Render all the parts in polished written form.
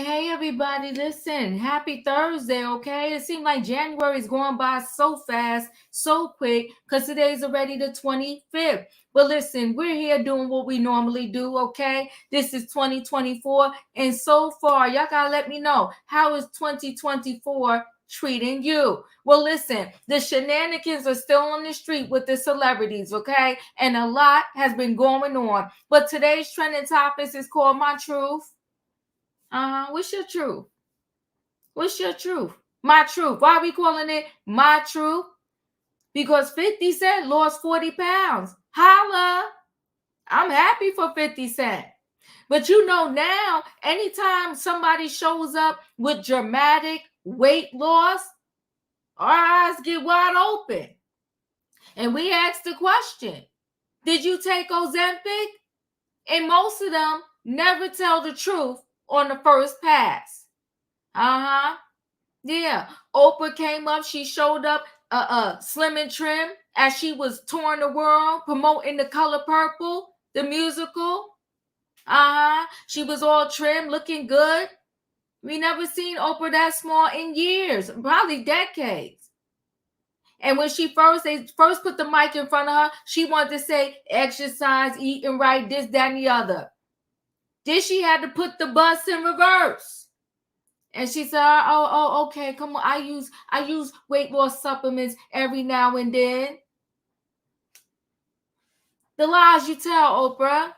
Hey, everybody, listen. Happy Thursday, okay? It seems like January is going by so fast, so quick, because today's already the 25th. But listen, we're here doing what we normally do, okay? This is 2024, and so far, y'all gotta let me know, how is 2024 treating you? Well, listen, the shenanigans are still on the street with the celebrities, okay? And a lot has been going on. But today's trending topics is called My Truth. What's your truth? What's your truth? My truth. Why are we calling it my truth? Because 50 Cent lost 40 pounds. Holla. I'm happy for 50 Cent. But you know now, anytime somebody shows up with dramatic weight loss, our eyes get wide open. And we ask the question, did you take Ozempic? And most of them never tell the truth on the first pass. Yeah. Oprah came up. She showed up slim and trim as she was touring the world promoting The Color Purple, the musical. She was all trim, looking good. We never seen Oprah that small in years, probably decades. And when they first put the mic in front of her, she wanted to say exercise, eating right, this, that, and the other. Then she had to put the bus in reverse. And she said, oh, okay, come on. I use weight loss supplements every now and then. The lies you tell, Oprah.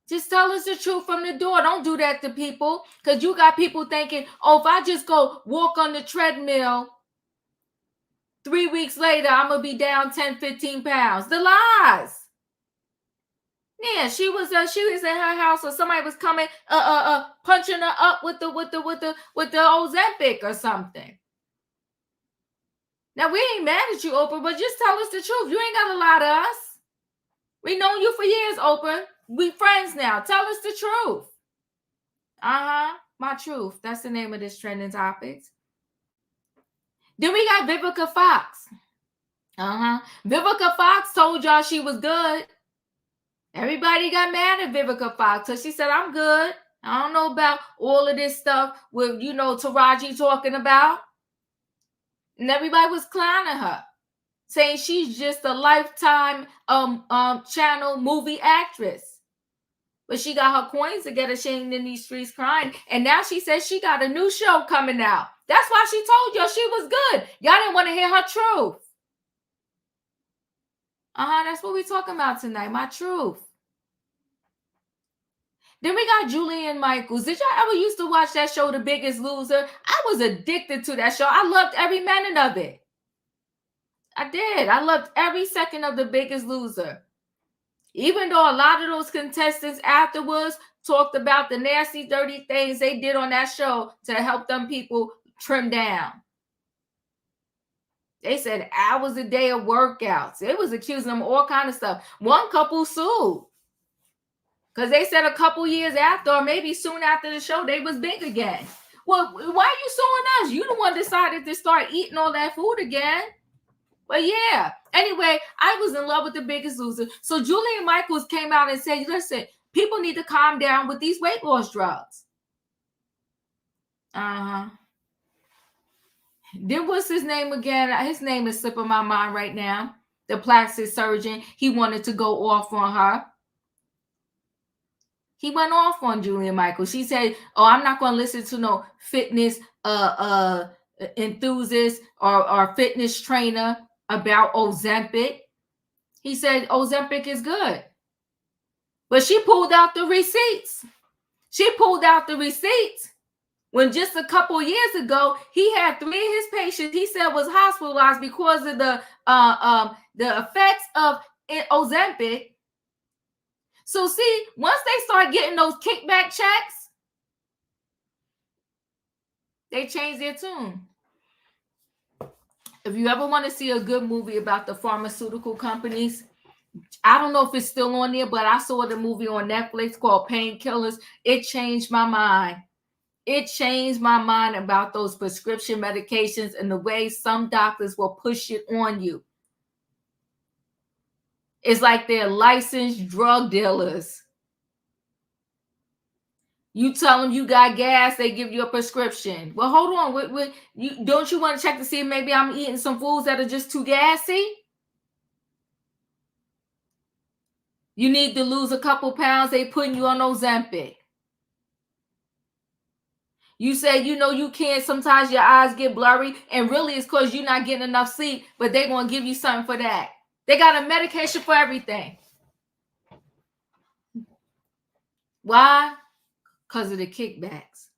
Just tell us the truth from the door. Don't do that to people. Because you got people thinking, oh, if I just go walk on the treadmill, 3 weeks later, I'm going to be down 10, 15 pounds. The lies. Yeah, she was in her house, or somebody was coming, punching her up with the Ozempic or something. Now we ain't mad at you, Oprah, but just tell us the truth. You ain't got to lie to us. We known you for years, Oprah. We friends now. Tell us the truth. My truth. That's the name of this trending topics. Then we got Vivica Fox. Vivica Fox told y'all she was good. Everybody got mad at Vivica Fox because she said, I'm good. I don't know about all of this stuff with, Taraji talking about. And everybody was clowning her, saying she's just a Lifetime channel movie actress. But she got her coins to get ashamed in these streets crying. And now she says she got a new show coming out. That's why she told y'all she was good. Y'all didn't want to hear her truth. That's what we're talking about tonight. My truth. Then we got Jillian Michaels. Did y'all ever used to watch that show, The Biggest Loser? I was addicted to that show. I loved every minute of it. I did. I loved every second of The Biggest Loser. Even though a lot of those contestants afterwards talked about the nasty, dirty things they did on that show to help them people trim down. They said hours a day of workouts. It was accusing them of all kind of stuff. One couple sued. Because they said a couple years after, or maybe soon after the show, they was big again. Well, why are you suing us? You the one decided to start eating all that food again. But yeah. Anyway, I was in love with The Biggest Loser. So Jillian Michaels came out and said, listen, people need to calm down with these weight loss drugs. Then what's his name again? His name is slipping my mind right now. The plastic surgeon. He wanted to go off on her. He went off on Jillian Michaels. She said, oh, I'm not going to listen to no fitness enthusiast or fitness trainer about Ozempic. He said Ozempic is good. But she pulled out the receipts. When just a couple years ago, he had 3 of his patients, he said, was hospitalized because of the effects of Ozempic. So see, once they start getting those kickback checks, they change their tune. If you ever want to see a good movie about the pharmaceutical companies, I don't know if it's still on there, but I saw the movie on Netflix called Painkillers. It changed my mind. It changed my mind about those prescription medications and the way some doctors will push it on you. It's like they're licensed drug dealers. You tell them you got gas, they give you a prescription. Well, hold on. Don't you want to check to see if maybe I'm eating some foods that are just too gassy? You need to lose a couple pounds, they putting you on Ozempic. You say, you can't, sometimes your eyes get blurry, and really it's because you're not getting enough sleep, but they're going to give you something for that. They got a medication for everything. Why? Because of the kickbacks.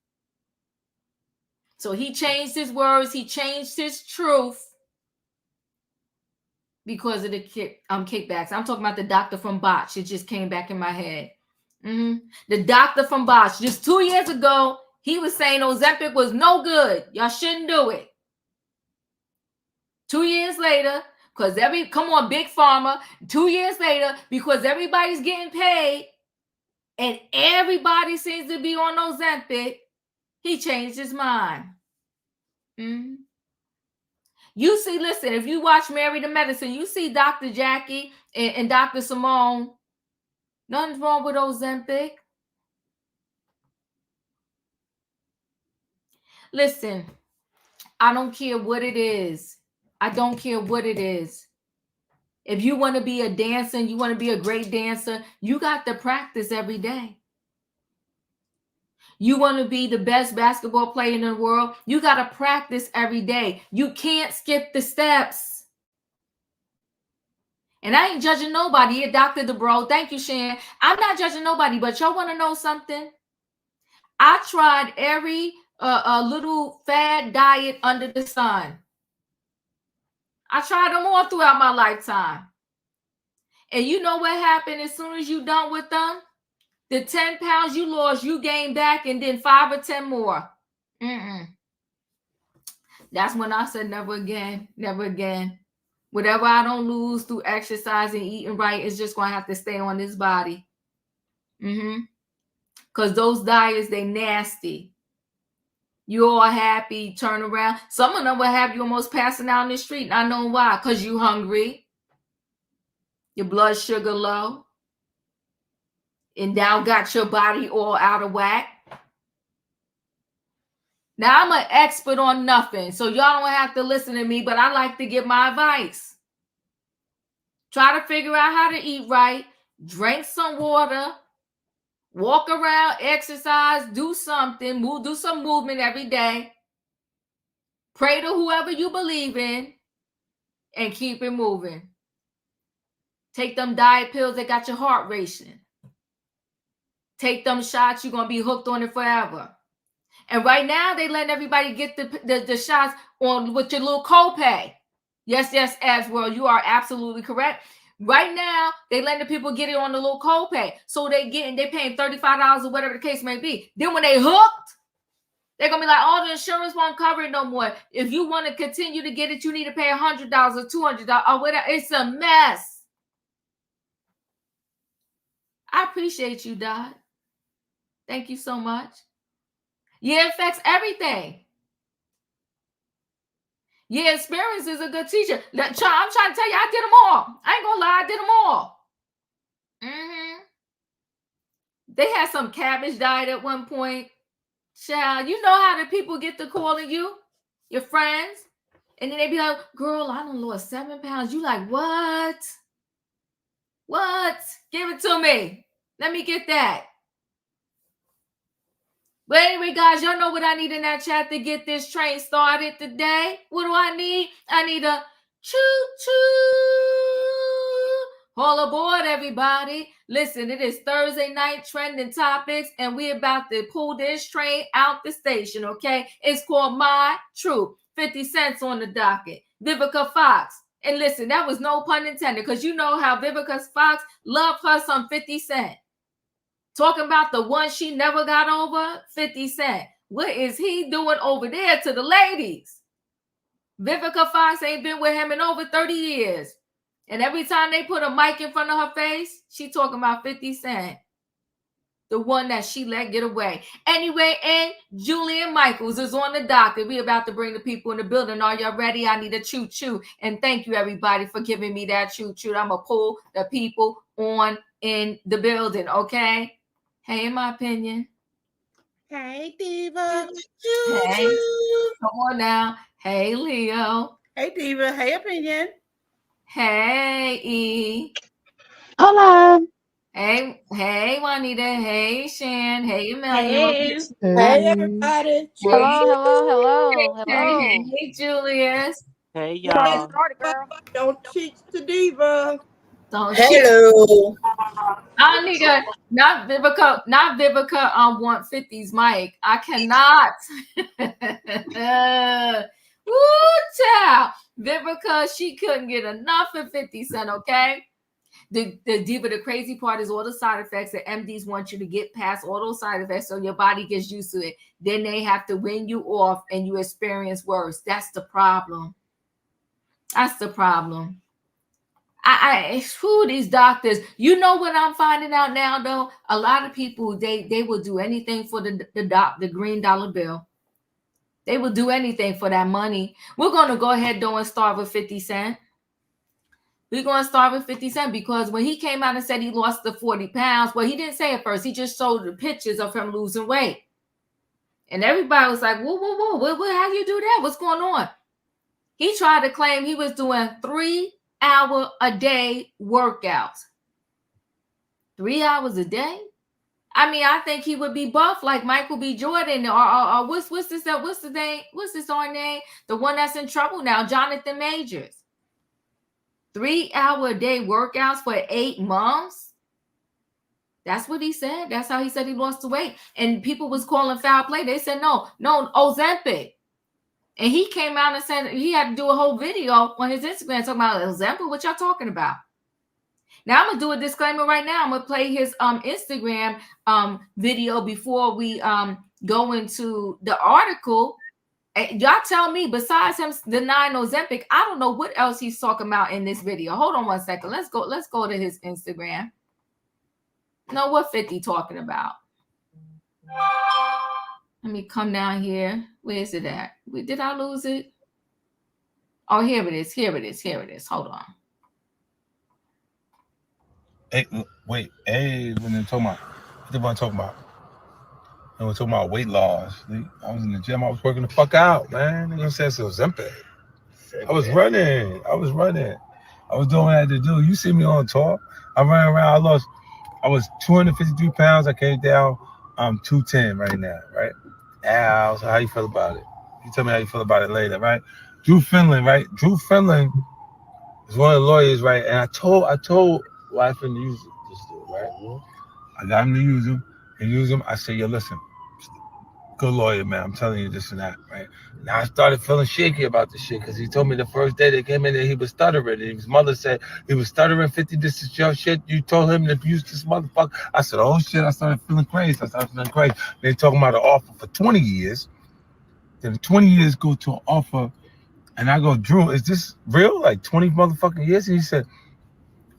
So he changed his words. He changed his truth because of the kickbacks. I'm talking about the doctor from Botch. It just came back in my head. The doctor from Botch. Just 2 years ago, he was saying Ozempic was no good. Y'all shouldn't do it. 2 years later, because come on, Big Pharma. 2 years later, because everybody's getting paid and everybody seems to be on Ozempic, he changed his mind. You see, listen, if you watch Married to Medicine, you see Dr. Jackie and Dr. Simone. Nothing's wrong with Ozempic. Listen, I don't care what it is. I don't care what it is. If you want to be a dancer and you want to be a great dancer, you got to practice every day. You want to be the best basketball player in the world, you got to practice every day. You can't skip the steps. And I ain't judging nobody here, Dr. DeBro. Thank you, Shan. I'm not judging nobody, but y'all want to know something? I tried every little fad diet under the sun. I tried them all throughout my lifetime. And you know what happened as soon as you done with them? The 10 pounds you lost, you gained back, and then 5 or 10 more. That's when I said, never again, never again. Whatever I don't lose through exercise and eating right is just going to have to stay on this body. Because those diets, they nasty. You all happy, turn around. Some of them will have you almost passing out in the street. And I know why. Because you hungry. Your blood sugar low. And now got your body all out of whack. Now, I'm an expert on nothing, so y'all don't have to listen to me, but I like to give my advice. Try to figure out how to eat right, drink some water, walk around, exercise, do something, do some movement every day. Pray to whoever you believe in and keep it moving. Take them diet pills that got your heart racing. Take them shots, you're going to be hooked on it forever. And right now, they letting everybody get the shots on with your little copay. Yes, Abs World, you are absolutely correct. Right now, they letting the people get it on the little copay. So they paying $35 or whatever the case may be. Then when they hooked, they're going to be like, oh, the insurance won't cover it no more. If you want to continue to get it, you need to pay $100 or $200 or whatever. It's a mess. I appreciate you, Dot. Thank you so much. Yeah, it affects everything. Yeah, experience is a good teacher. I'm trying to tell you, I did them all. I ain't gonna lie, I did them all. They had some cabbage diet at one point. Child, you know how the people get to calling you, your friends, and then they be like, girl, I done lost 7 pounds. You like, what? What? Give it to me. Let me get that. But anyway, guys, y'all know what I need in that chat to get this train started today. What do I need? I need a choo-choo. All aboard, everybody. Listen, it is Thursday night trending topics, and we're about to pull this train out the station, okay? It's called My Truth. 50 cents on the docket. Vivica Fox. And listen, that was no pun intended, because you know how Vivica Fox loved her some 50 Cent. Talking about the one she never got over, 50 Cent. What is he doing over there to the ladies? Vivica Fox ain't been with him in over 30 years. And every time they put a mic in front of her face, she talking about 50 Cent. The one that she let get away. Anyway, and Jillian Michaels is on the docket. We're about to bring the people in the building. Are y'all ready? I need a choo-choo. And thank you, everybody, for giving me that choo-choo. I'm going to pull the people on in the building, okay? Hey, in my opinion, Hey, Diva. Hey, come on now. Hey, Leo. Hey, Diva. Hey, Opinion. Hey, E. Hola. Hey, Juanita. Hey, Shan. Hey, Emmanuel. Hey. Hey, Hey. everybody. Hey, Hello. hey, Julius. Hey, Yes, y'all. don't teach the Diva. Don't cheat. Hello. I need a not Vivica want 50's mic. I cannot. Woo child. Vivica, she couldn't get enough of 50 Cent, okay? The Diva, the crazy part is all the side effects that MDs want you to get past all those side effects so your body gets used to it. Then they have to wean you off and you experience worse. That's the problem. That's the problem. These doctors, you know what I'm finding out now though? A lot of people they will do anything for the green dollar bill. They will do anything for that money. We're gonna go ahead though and start with 50 Cent. We're gonna start with 50 Cent because when he came out and said he lost the 40 pounds, well, he didn't say it first, he just showed the pictures of him losing weight. And everybody was like, whoa, how you do that? What's going on? He tried to claim he was doing 3-hour a day workouts. 3 hours a day? I mean, I think he would be buff like Michael B. Jordan or what's this name? What's his own name? The one that's in trouble now, Jonathan Majors. 3-hour a day workouts for 8 months. That's what he said. That's how he said he lost the weight. And people was calling foul play. They said no, Ozempic. And he came out and said he had to do a whole video on his Instagram talking about Ozempic. What y'all talking about? Now I'm gonna do a disclaimer right now. I'm gonna play his Instagram video before we go into the article. Y'all tell me, besides him denying Ozempic, I don't know what else he's talking about in this video. Hold on one second. Let's go to his Instagram. No, what 50 talking about? Let me come down here. Where is it at? Did I lose it? Oh, here it is. Hold on. Hey, wait, when they're talking about, what they want to talk about? They were talking about weight loss. I was in the gym. I was working the fuck out, man. They gonna say it's Ozempic. I was running. I was doing what I had to do. You see me on tour. I ran around. I was 253 pounds. I came down. I'm 210 right now, right? Al, so how you feel about it? You tell me how you feel about it later, right? Drew Finland, right? Drew Finland is one of the lawyers, right? And I told wife and use this dude, right? I got him to use him. I said, yo, listen, good lawyer, man. I'm telling you this and that, right? Now I started feeling shaky about this shit because he told me the first day they came in there he was stuttering. And his mother said he was stuttering. 50, this is your shit. You told him to use this motherfucker. I said, oh shit. I started feeling crazy. They talking about an offer for 20 years. Then 20 years go to an offer. And I go, Drew, is this real? Like 20 motherfucking years? And he said,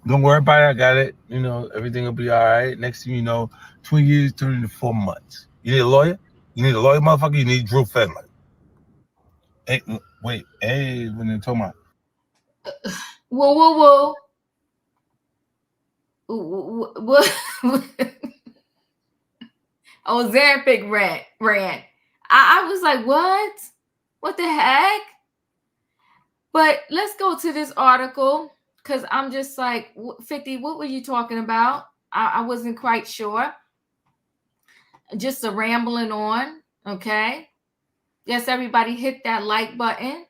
don't worry about it. I got it. You know, everything will be all right. Next thing you know, 2 years turned into 4 months. You need a lawyer? You need a lawyer, motherfucker? You need Drew Finland. Hey, wait. Hey, when they're talking about. Whoa. Ozempic rant. I was like, what? What the heck? But let's go to this article because I'm just like, 50, what were you talking about? I wasn't quite sure. Just a rambling on, okay? Yes, everybody hit that like button.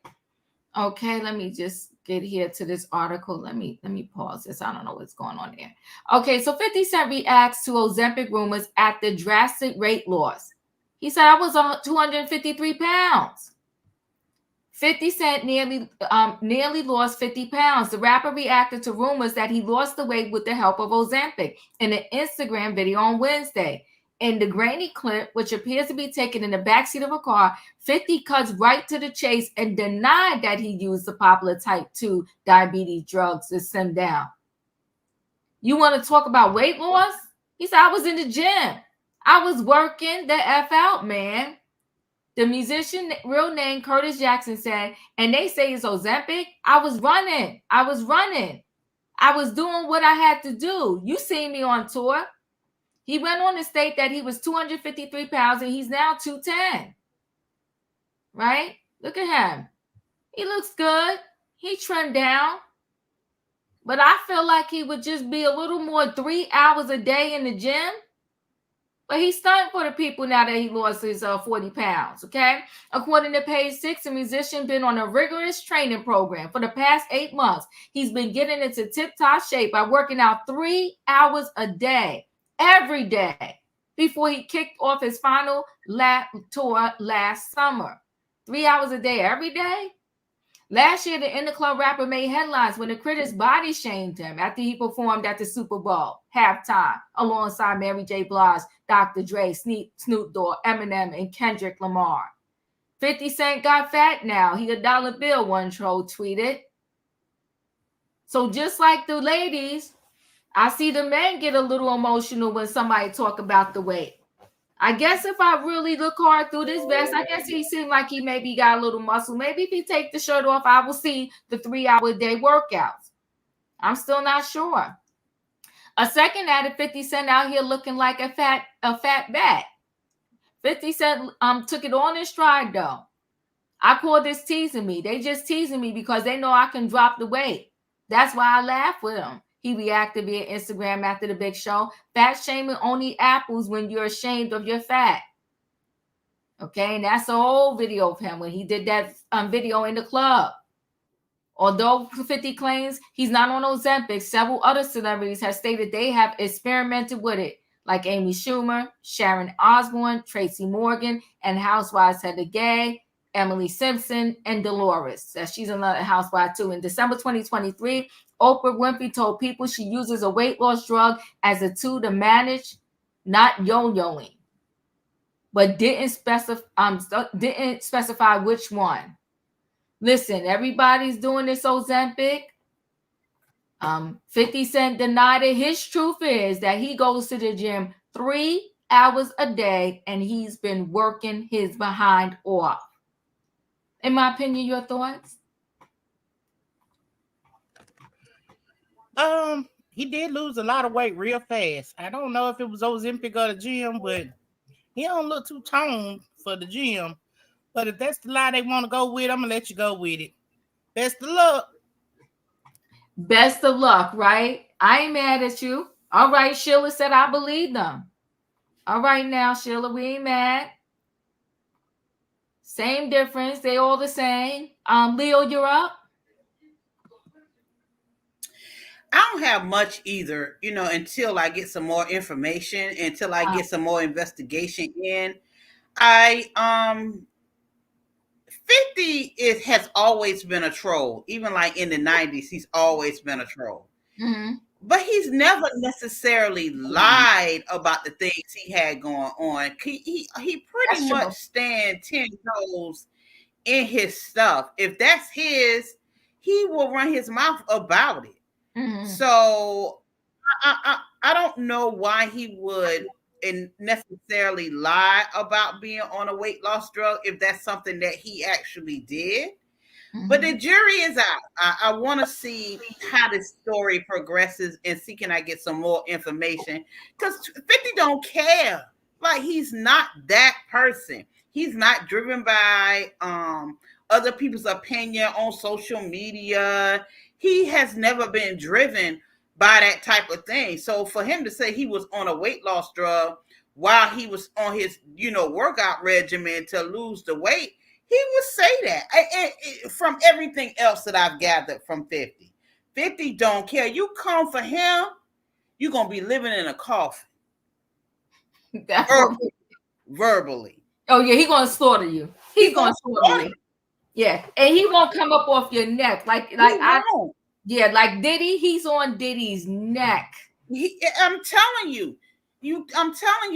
Okay, let me just get here to this article. Let me pause this. I don't know what's going on there. Okay, so 50 Cent reacts to Ozempic rumors at the drastic weight loss. He said, I was on 253 pounds. 50 Cent nearly lost 50 pounds. The rapper reacted to rumors that he lost the weight with the help of Ozempic in an Instagram video on Wednesday. In the grainy clip, which appears to be taken in the backseat of a car, 50 cuts right to the chase and denied that he used the popular type 2 diabetes drugs to slim down. You want to talk about weight loss? He said, I was in the gym. I was working the F out, man. The musician, real name Curtis Jackson, said, and they say it's Ozempic. I was running. I was doing what I had to do. You seen me on tour. He went on to state that he was 253 pounds and he's now 210. Right? Look at him. He looks good. He trimmed down. But I feel like he would just be a little more 3 hours a day in the gym. But he's stunting for the people now that he lost his 40 pounds, okay? According to page 6, the musician been on a rigorous training program for the past 8 months. He's been getting into tip-top shape by working out 3 hours a day, every day, before he kicked off his final lap tour last summer. 3 hours a day, every day? Last year, the In the Club rapper made headlines when the critics body shamed him after he performed at the Super Bowl halftime alongside Mary J. Blige, Dr. Dre, Snoop Dogg, Eminem, and Kendrick Lamar. 50 Cent got fat now. He a dollar bill, one troll tweeted. So just like the ladies, I see the men get a little emotional when somebody talk about the weight. I guess if I really look hard through this vest, I guess he seemed like he maybe got a little muscle. Maybe if he take the shirt off, I will see the 3 hour day workouts. I'm still not sure. A second added 50 Cent out here looking like a fat bat. 50 Cent took it on in stride though. I call this teasing me. They just teasing me because they know I can drop the weight. That's why I laugh with them. He reacted via Instagram after the big show. Fat shaming only apples when you're ashamed of your fat. Okay, and that's the whole video of him when he did that video in the club. Although 50 claims he's not on Ozempic, several other celebrities have stated they have experimented with it, like Amy Schumer, Sharon Osbourne, Tracy Morgan, and Housewives Heather Gay, Emily Simpson, and Dolores. She's another housewife too. In December 2023, Oprah Winfrey told people she uses a weight loss drug as a tool to manage, not yo-yoing, but didn't specify which one. Listen, everybody's doing this Ozempic. 50 Cent denied it. His truth is that he goes to the gym 3 hours a day and he's been working his behind off. In my opinion, your thoughts? He did lose a lot of weight real fast. I don't know if it was Ozempic or the gym, but he don't look too toned for the gym. But if that's the lie they want to go with, I'm gonna let you go with it. Best of luck. Best of luck, right? I ain't mad at you. All right, Sheila said I believe them. All right now, Sheila, we ain't mad. Same difference. They all the same. Leo, you're up. I don't have much either, until I get some more information, until I get some more investigation in. 50 has always been a troll. Even like in the 90s, he's always been a troll. Mm-hmm. But he's never necessarily lied about the things he had going on. He pretty much stand 10 toes in his stuff. If that's his, he will run his mouth about it. Mm-hmm. So I don't know why he would necessarily lie about being on a weight loss drug if that's something that he actually did. Mm-hmm. But the jury is out. I want to see how this story progresses and see can I get some more information, because 50 don't care. Like, he's not that person. He's not driven by other people's opinion on social media. He has never been driven by that type of thing. So for him to say he was on a weight loss drug while he was on his, workout regimen to lose the weight, he would say that. And from everything else that I've gathered from 50, 50 don't care. You come for him, you're going to be living in a coffin. Verbally. Oh, yeah, he's going to slaughter you. He's going to slaughter you. Yeah, and he won't come up off your neck like Diddy. He's on Diddy's neck. I'm telling you.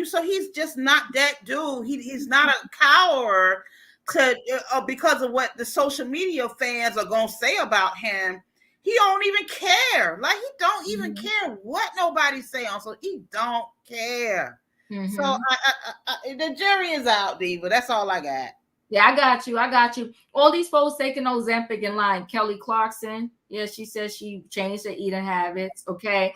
So he's just not that dude. He's not a coward because of what the social media fans are gonna say about him. He don't even care. Like, he don't even care what nobody say on. So he don't care. Mm-hmm. So the jury is out, Diva. That's all I got. Yeah, I got you. All these folks taking Ozempic and lying. Kelly Clarkson, yeah, she says she changed her eating habits. Okay,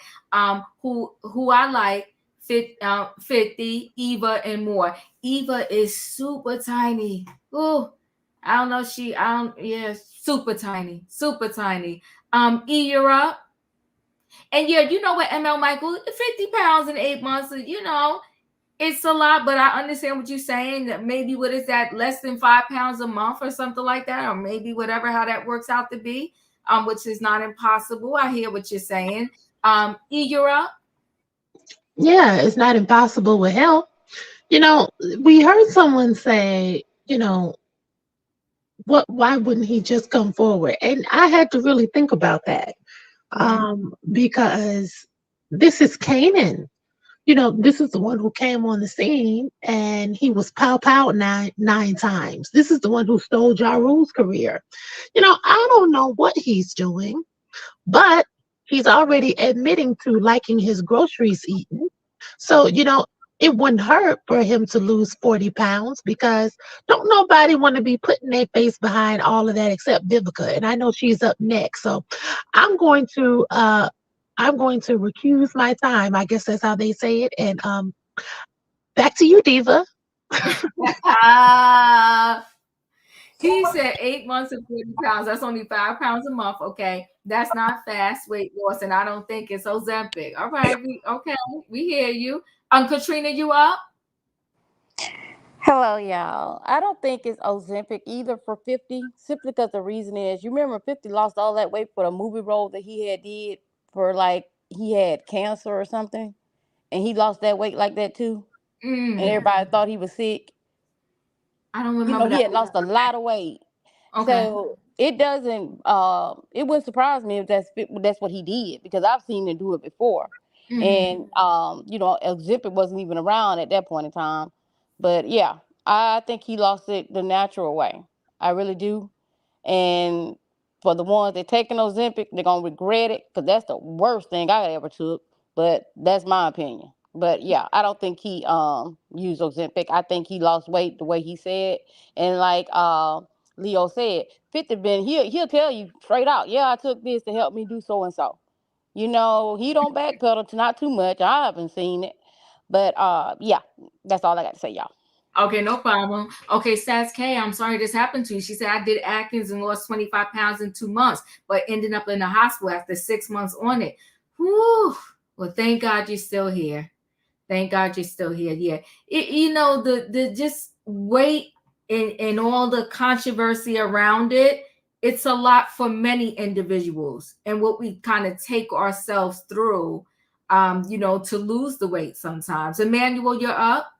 who I like. 50, Eva, and more. Eva is super tiny. Ooh, I don't know. Yeah, super tiny, super tiny. You're up. And yeah, you know what, ML Michael, 50 pounds in 8 months, it's a lot, but I understand what you're saying. That maybe what is that, less than 5 pounds a month or something like that, or maybe whatever how that works out to be, which is not impossible. I hear what you're saying. You're up. Yeah, it's not impossible with help. We heard someone say, why wouldn't he just come forward? And I had to really think about that. Because this is Canaan. This is the one who came on the scene and he was pow nine times. This is the one who stole Ja Rule's career. I don't know what he's doing, but he's already admitting to liking his groceries eaten. So, it wouldn't hurt for him to lose 40 pounds because don't nobody want to be putting their face behind all of that except Vivica. And I know she's up next. So I'm going to recuse my time. I guess that's how they say it. And back to you, Diva. He said 8 months and 40 pounds. That's only 5 pounds a month. Okay. That's not fast weight loss. And I don't think it's Ozempic. All right. We hear you. Katrina, you up? Hello, y'all. I don't think it's Ozempic either for 50, simply because the reason is, you remember 50 lost all that weight for the movie role that he had did for, like, he had cancer or something, and he lost that weight like that too, and everybody thought he was sick. I don't remember. He had lost a lot of weight. Okay. So it doesn't. It wouldn't surprise me if that's what he did, because I've seen him do it before, and Ozempic wasn't even around at that point in time. But yeah, I think he lost it the natural way. I really do. And for the ones that taking Ozempic, they're gonna regret it, because that's the worst thing I ever took. But that's my opinion. But yeah, I don't think he used Ozempic. I think he lost weight the way he said, and like Leo said, 50 he'll tell you straight out, yeah, I took this to help me do so and so. He don't backpedal, to not too much. I haven't seen it, but yeah, that's all I got to say, y'all. Okay, no problem. Okay, Stats K, I'm sorry this happened to you. She said, I did Atkins and lost 25 pounds in 2 months, but ended up in the hospital after 6 months on it. Whew. Well, thank God you're still here. Thank God you're still here. Yeah. The just weight and all the controversy around it, it's a lot for many individuals. And what we kind of take ourselves through, to lose the weight sometimes. Emmanuel, you're up.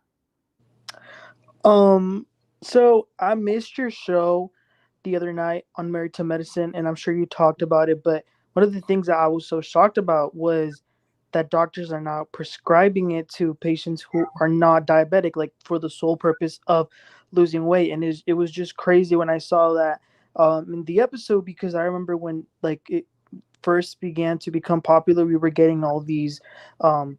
So I missed your show the other night on Married to Medicine, and I'm sure you talked about it, but one of the things that I was so shocked about was that doctors are now prescribing it to patients who are not diabetic, like for the sole purpose of losing weight. And it was just crazy when I saw that in the episode, because I remember when it first began to become popular, we were getting all these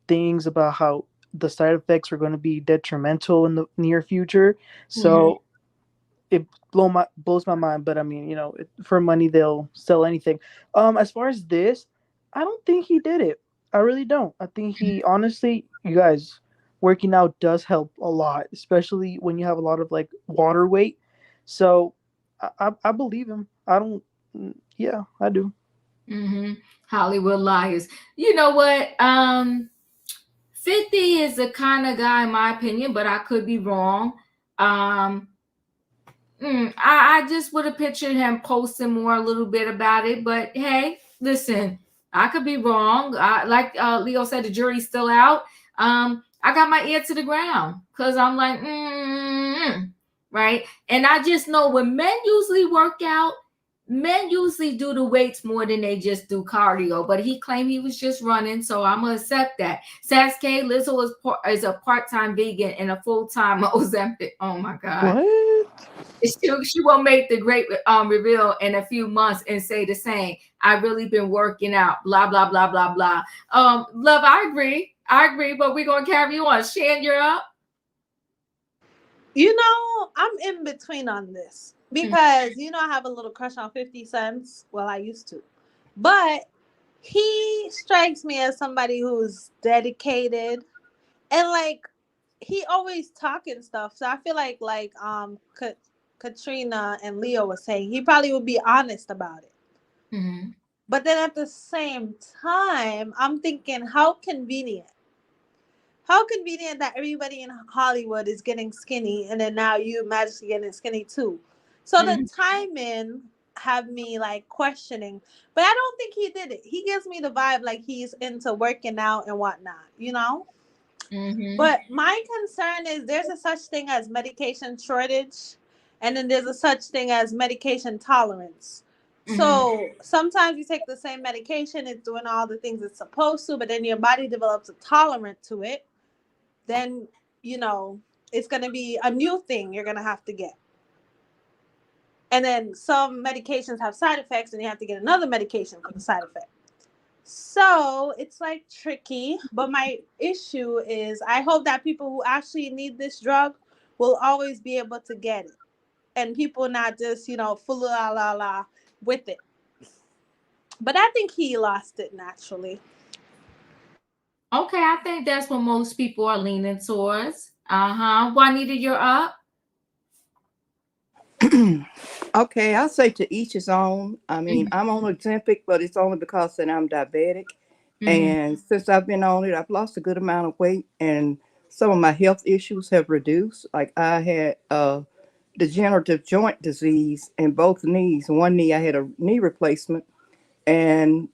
things about how the side effects are going to be detrimental in the near future. So it blows my mind. But I mean, for money, they'll sell anything. As far as this, I don't think he did it. I really don't. I think he, honestly, you guys, working out does help a lot, especially when you have a lot of water weight. So I believe him. I don't. Yeah, I do. Hollywood liars. You know what? 50 is the kind of guy, in my opinion, but I could be wrong. I just would have pictured him posting more a little bit about it. But hey, listen, I could be wrong. Like Leo said, the jury's still out. I got my ear to the ground because I'm like, right? And I just know when men usually work out, men usually do the weights more than they just do cardio. But he claimed he was just running, so I'm gonna accept that. Sasuke, Lizzo is a part-time vegan and a full-time Ozempic. Oh my God. What? She will make the great reveal in a few months and say the same. I've really been working out, blah, blah, blah, blah, blah. Love, I agree, but we're going to carry you on. Shan, you're up. I'm in between on this because, I have a little crush on 50 Cent. Well, I used to. But he strikes me as somebody who's dedicated And like he always talking stuff. So I feel like Katrina and Leo was saying, he probably would be honest about it. Mm-hmm. But then at the same time, I'm thinking, how convenient. How convenient that everybody in Hollywood is getting skinny, and then now you magically getting skinny too. So the timing have me like questioning, but I don't think he did it. He gives me the vibe like he's into working out and whatnot, you know. Mm-hmm. But my concern is there's a such thing as medication shortage, and then there's a such thing as medication tolerance. So sometimes you take the same medication, it's doing all the things it's supposed to, but then your body develops a tolerance to it. Then, you know, it's going to be a new thing you're going to have to get. And then some medications have side effects, and you have to get another medication for the side effect. So it's like tricky, but my issue is I hope that people who actually need this drug will always be able to get it, and people not just, you know, full la la la with it. But I think he lost it naturally. Okay, I think that's what most people are leaning towards. Juanita, you're up. Okay, I say to each his own. I mean, I'm on Ozempic, but it's only because that I'm diabetic. And since I've been on it, I've lost a good amount of weight, and some of my health issues have reduced. Like I had degenerative joint disease in both knees. One knee, I had a knee replacement, and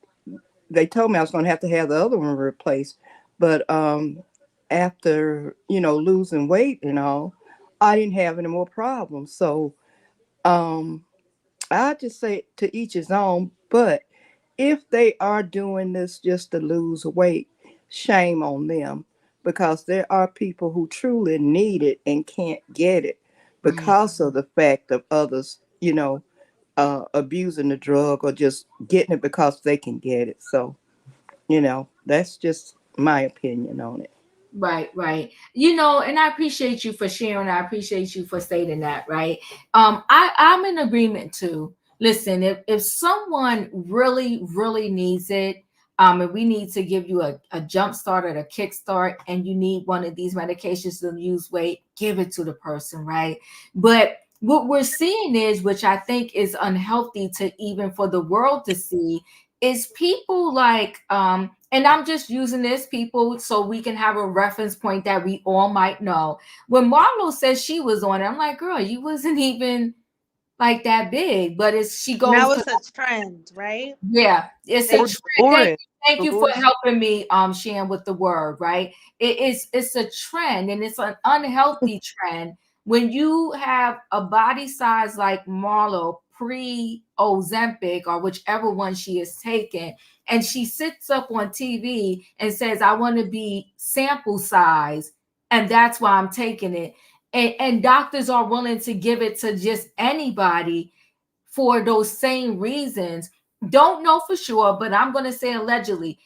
they told me I was going to have the other one replaced. But after losing weight and all, I didn't have any more problems. So um, I just say to each his own. But if they are doing this just to lose weight, shame on them, because there are people who truly need it and can't get it because of the fact of others, abusing the drug or just getting it because they can get it. So, that's just my opinion on it. Right, right. And I appreciate you for sharing. I appreciate you for stating that, right? I'm in agreement too. Listen, if someone really, really needs it, and we need to give you a jump start or a kick start, and you need one of these medications to lose weight, give it to the person, right? But what we're seeing is, which I think is unhealthy to even for the world to see, is people like and I'm just using this people so we can have a reference point that we all might know. When Marlo says she was on it, I'm like, girl, you wasn't even like that big. But it's she goes Now to it's a trend, right? yeah, it's a They, trend. Boring. Thank you for helping me, Shan, with the word, right? It's a trend, and it's an unhealthy trend when you have a body size like Marlo pre Ozempic or whichever one she is taking, and she sits up on TV and says, I want to be sample size, and that's why I'm taking it. And doctors are willing to give it to just anybody for those same reasons. Don't know for sure, but I'm going to say allegedly.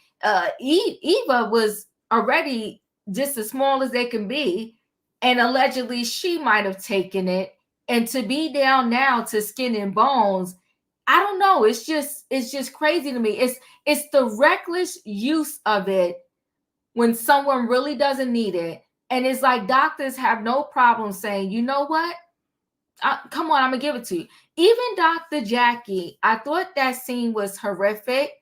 Eva was already just as small as they can be, and allegedly she might have taken it. And to be down now to skin and bones, I don't know. It's just crazy to me. It's the reckless use of it when someone really doesn't need it, and it's like doctors have no problem saying, you know what? Come on, I'm gonna give it to you. Even Dr. Jackie, I thought that scene was horrific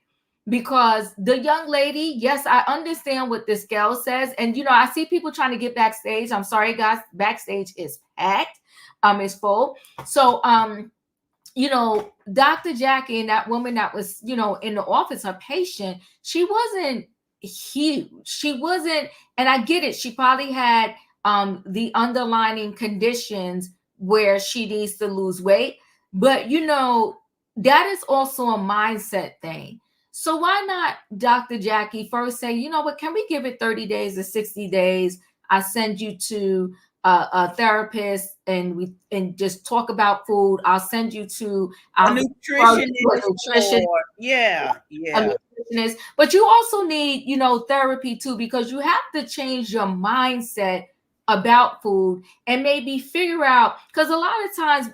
because the young lady, yes, I understand what this girl says, and I see people trying to get backstage. I'm sorry, guys, backstage is packed, it's full. So, Dr. Jackie and that woman that was, in the office, her patient, she wasn't huge. She wasn't, and I get it. She probably had the underlying conditions where she needs to lose weight. But that is also a mindset thing. So why not, Dr. Jackie, first say, you know what, can we give it 30 days or 60 days? I send you to a therapist and just talk about food. I'll send you to a nutritionist. Yeah. A nutritionist. But you also need, therapy too, because you have to change your mindset about food and maybe figure out, because a lot of times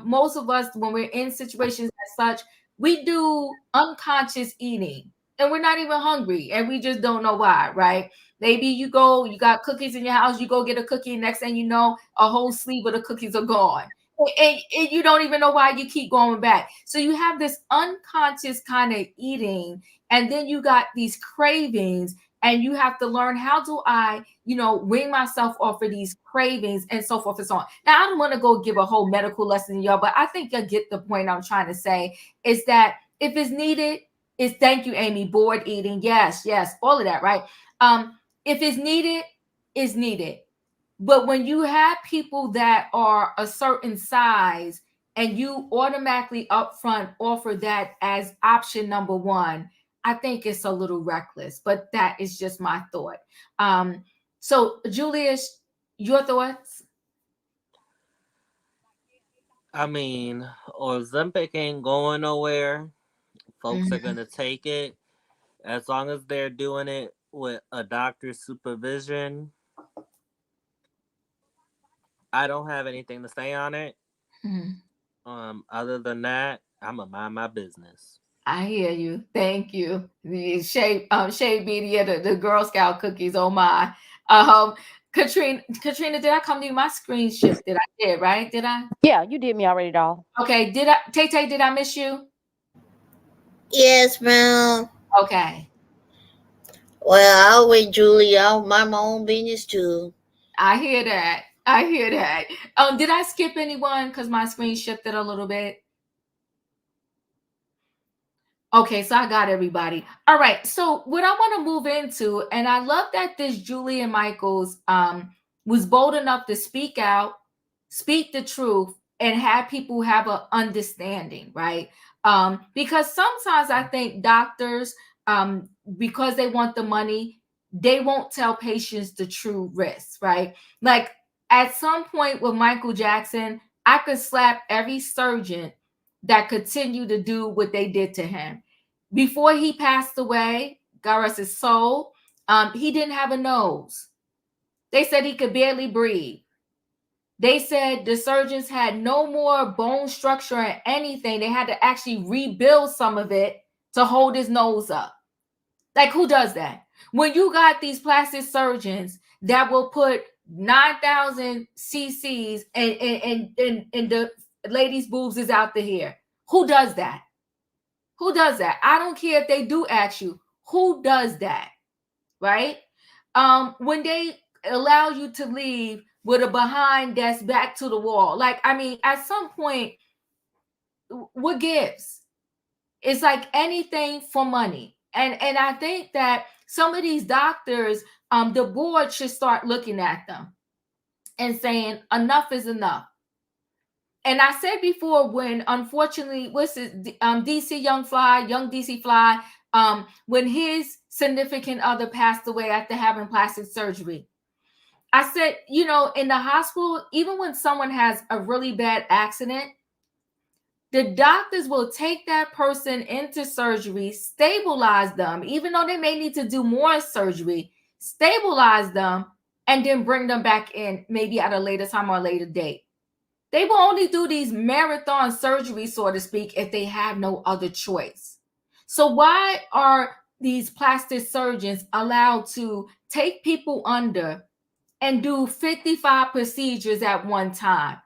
most of us when we're in situations as such, we do unconscious eating. and we're not even hungry, and we just don't know why, right? Maybe you got cookies in your house, you go get a cookie, next thing you know, a whole sleeve of the cookies are gone. And you don't even know why you keep going back. So you have this unconscious kind of eating, and then you got these cravings, and you have to learn, how do I, wean myself off of these cravings and so forth and so on. Now, I don't want to go give a whole medical lesson, y'all, but I think you'll get the point I'm trying to say, is that if it's needed, is thank you, Amy, bored eating. Yes, all of that, right? If it's needed, it's needed. But when you have people that are a certain size and you automatically upfront offer that as option number one, I think it's a little reckless, but that is just my thought. So Julius, your thoughts? I mean, Ozempic ain't going nowhere. Folks are gonna take it as long as they're doing it with a doctor's supervision. I don't have anything to say on it. Other than that, I'ma mind my business. I hear you. Thank you. The shade media, the Girl Scout cookies. Oh my. Katrina, did I come to you? My screen shifted. I did, right? Did I? Yeah, you did me already, doll. Okay. Tay, did I miss you? Yes, ma'am. Okay. Well, I'll wait, Julie. I'll mind my own business too. I hear that. Did I skip anyone? Because my screen shifted a little bit. Okay, so I got everybody. All right. So what I want to move into, and I love that this Jillian Michaels was bold enough to speak out, speak the truth, and have people have an understanding, right? Because sometimes I think doctors, because they want the money, they won't tell patients the true risks, right? Like at some point with Michael Jackson, I could slap every surgeon that continue to do what they did to him. Before he passed away, God rest his soul, he didn't have a nose. They said he could barely breathe. They said the surgeons had no more bone structure or anything. They had to actually rebuild some of it to hold his nose up. Like, who does that? When you got these plastic surgeons that will put 9,000 cc's and the lady's boobs is out the hair. Who does that? Who does that? I don't care if they do ask you. Who does that? Right? When they allow you to leave with a behind that's back to the wall. Like, I mean, at some point, what gives? It's like anything for money. And I think that some of these doctors, the board should start looking at them and saying, enough is enough. And I said before, when unfortunately, what's it, DC Young DC Fly, when his significant other passed away after having plastic surgery, I said, in the hospital, even when someone has a really bad accident, the doctors will take that person into surgery, stabilize them, even though they may need to do more surgery, stabilize them, and then bring them back in maybe at a later time or a later date. They will only do these marathon surgeries, so to speak, if they have no other choice. So why are these plastic surgeons allowed to take people under and do 55 procedures at one time?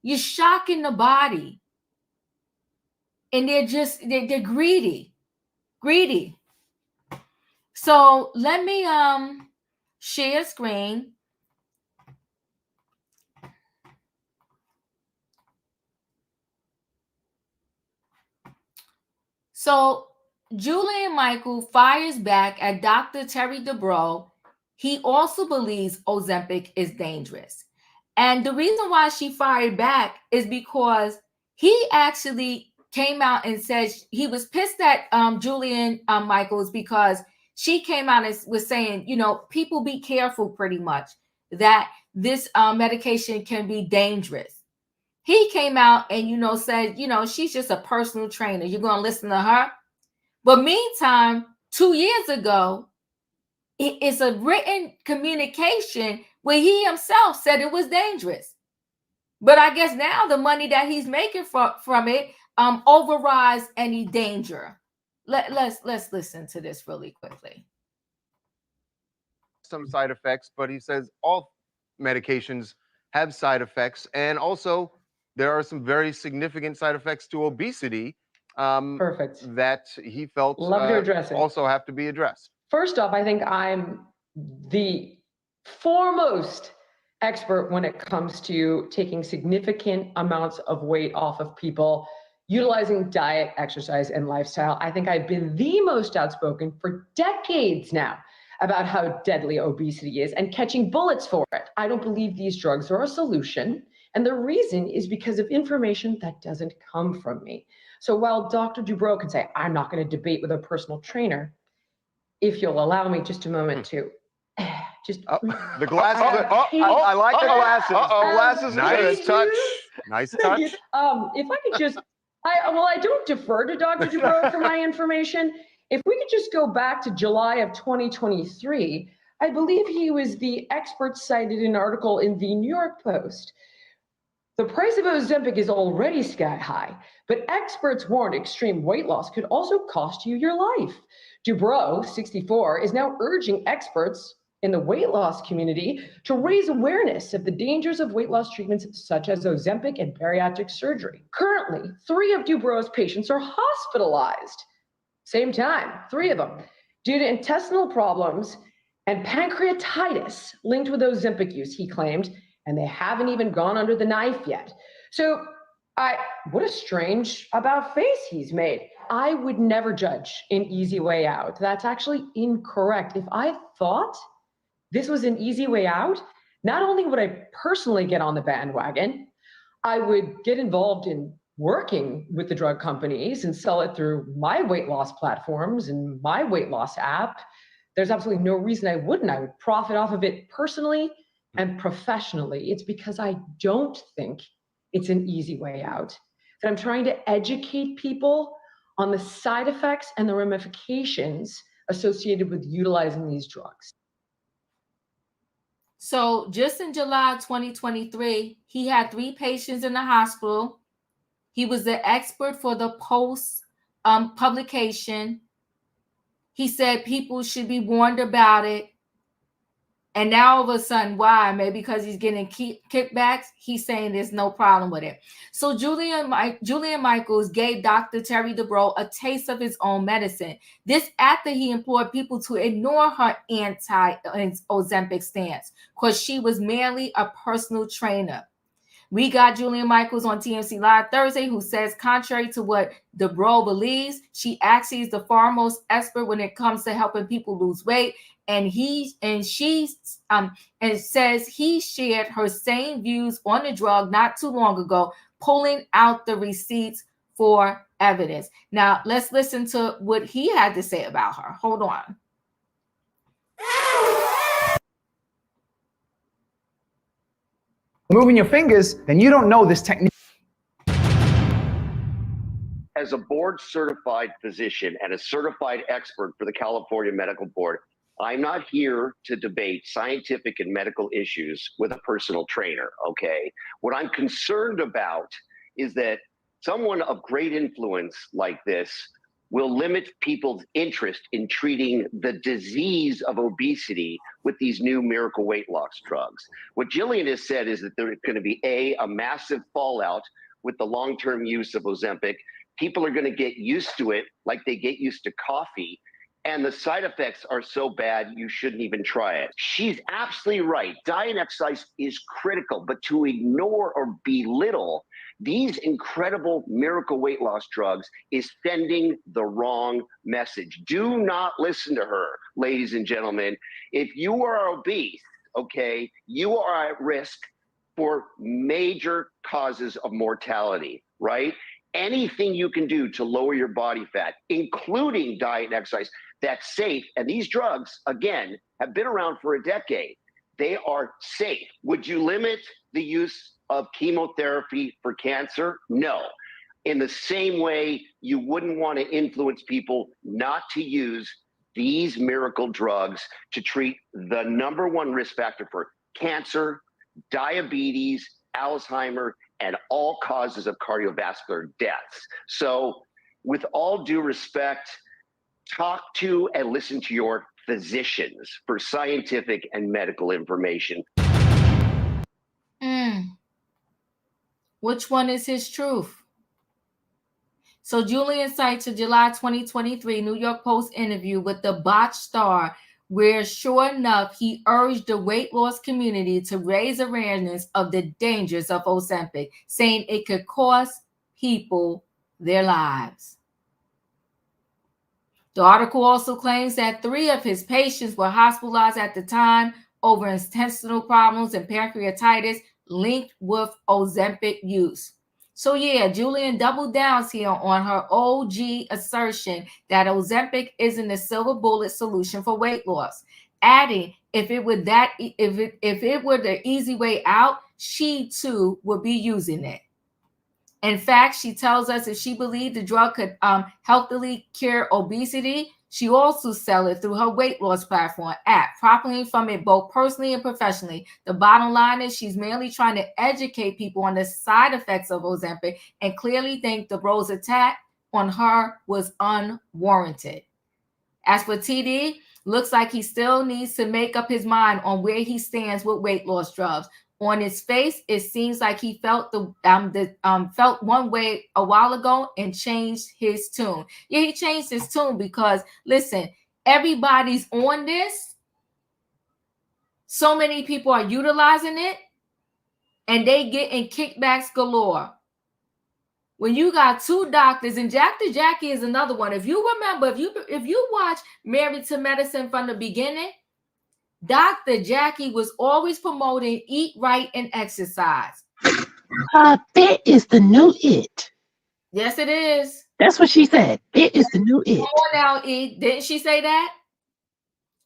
You're shocking the body. And they're greedy. So let me share screen. So Jillian Michael fires back at Dr. Terry Dubrow. He also believes Ozempic is dangerous. And the reason why she fired back is because he actually came out and said he was pissed at Jillian Michaels because she came out and was saying, people be careful pretty much that this medication can be dangerous. He came out and, said, she's just a personal trainer. You're going to listen to her. But meantime, 2 years ago, it's a written communication where he himself said it was dangerous. But I guess now the money that he's making from it overrides any danger. Let's listen to this really quickly. Some side effects, but he says all medications have side effects, and also there are some very significant side effects to obesity. Perfect. That he felt Love to address it. Also have to be addressed. First off, I think I'm the foremost expert when it comes to taking significant amounts of weight off of people, utilizing diet, exercise, and lifestyle. I think I've been the most outspoken for decades now about how deadly obesity is and catching bullets for it. I don't believe these drugs are a solution. And the reason is because of information that doesn't come from me. So while Dr. Dubrow can say, I'm not going to debate with a personal trainer, if you'll allow me just a moment to just the glasses. I like the glasses. Glasses. Nice touch. Nice touch. If I could just, I don't defer to Dr. Dubrow for my information. If we could just go back to July of 2023, I believe he was the expert cited in an article in the New York Post. The price of Ozempic is already sky high, but experts warned extreme weight loss could also cost you your life. Dubrow, 64, is now urging experts in the weight loss community to raise awareness of the dangers of weight loss treatments such as Ozempic and bariatric surgery. Currently, 3 of Dubrow's patients are hospitalized. Same time, 3 of them, due to intestinal problems and pancreatitis linked with Ozempic use, he claimed, and they haven't even gone under the knife yet. So what a strange about face he's made. I would never judge an easy way out. That's actually incorrect. If I thought this was an easy way out, not only would I personally get on the bandwagon, I would get involved in working with the drug companies and sell it through my weight loss platforms and my weight loss app. There's absolutely no reason I wouldn't. I would profit off of it personally and professionally. It's because I don't think it's an easy way out, that I'm trying to educate people on the side effects and the ramifications associated with utilizing these drugs. So just in July 2023, he had 3 patients in the hospital. He was the expert for the Post publication. He said people should be warned about it. And now all of a sudden, why? Maybe because he's getting kickbacks. He's saying there's no problem with it. So Julian Michaels gave Dr. Terry Dubrow a taste of his own medicine. This after he implored people to ignore her anti-Ozempic stance because she was merely a personal trainer. We got Julian Michaels on TMC Live Thursday, who says, contrary to what Dubrow believes, she actually is the foremost expert when it comes to helping people lose weight. And she says he shared her same views on the drug not too long ago, pulling out the receipts for evidence. Now, let's listen to what he had to say about her. Hold on. Moving your fingers, then you don't know this technique. As a board certified physician and a certified expert for the California Medical Board, I'm not here to debate scientific and medical issues with a personal trainer, okay? What I'm concerned about is that someone of great influence like this will limit people's interest in treating the disease of obesity with these new miracle weight loss drugs. What Jillian has said is that there's going to be a massive fallout with the long-term use of Ozempic. People are going to get used to it like they get used to coffee. And the side effects are so bad, you shouldn't even try it. She's absolutely right. Diet and exercise is critical, but to ignore or belittle these incredible miracle weight loss drugs is sending the wrong message. Do not listen to her, ladies and gentlemen. If you are obese, okay, you are at risk for major causes of mortality, right? Anything you can do to lower your body fat, including diet and exercise, that's safe. And these drugs, again, have been around for a decade. They are safe. Would you limit the use of chemotherapy for cancer? No. In the same way, you wouldn't want to influence people not to use these miracle drugs to treat the #1 risk factor for cancer, diabetes, Alzheimer, and all causes of cardiovascular deaths. So with all due respect, Talk to and listen to your physicians for scientific and medical information. Which one is his truth? So Jillian cites a July 2023 New York Post interview with the botched star, where sure enough, he urged the weight loss community to raise awareness of the dangers of Ozempic, saying it could cost people their lives. The article also claims that 3 of his patients were hospitalized at the time over intestinal problems and pancreatitis linked with Ozempic use. So yeah, Jillian doubled down here on her OG assertion that Ozempic isn't a silver bullet solution for weight loss, adding if it were the easy way out, she too would be using it. In fact, she tells us if she believed the drug could healthily cure obesity, she also sell it through her weight loss platform app, profiting from it both personally and professionally. The bottom line is she's merely trying to educate people on the side effects of Ozempic and clearly think the bro's attack on her was unwarranted. As for TD, looks like he still needs to make up his mind on where he stands with weight loss drugs. On his face, it seems like he felt felt one way a while ago and changed his tune. Yeah, he changed his tune because, listen, everybody's on this. So many people are utilizing it, and they getting kickbacks galore. When you got 2 doctors, and Dr. Jackie is another one. If you remember, if you watch Married to Medicine from the beginning, Dr. Jackie was always promoting eat right and exercise. Fit is the new it. Yes, it is. That's what she said. Fit is the new it. Come on now, E. Didn't she say that?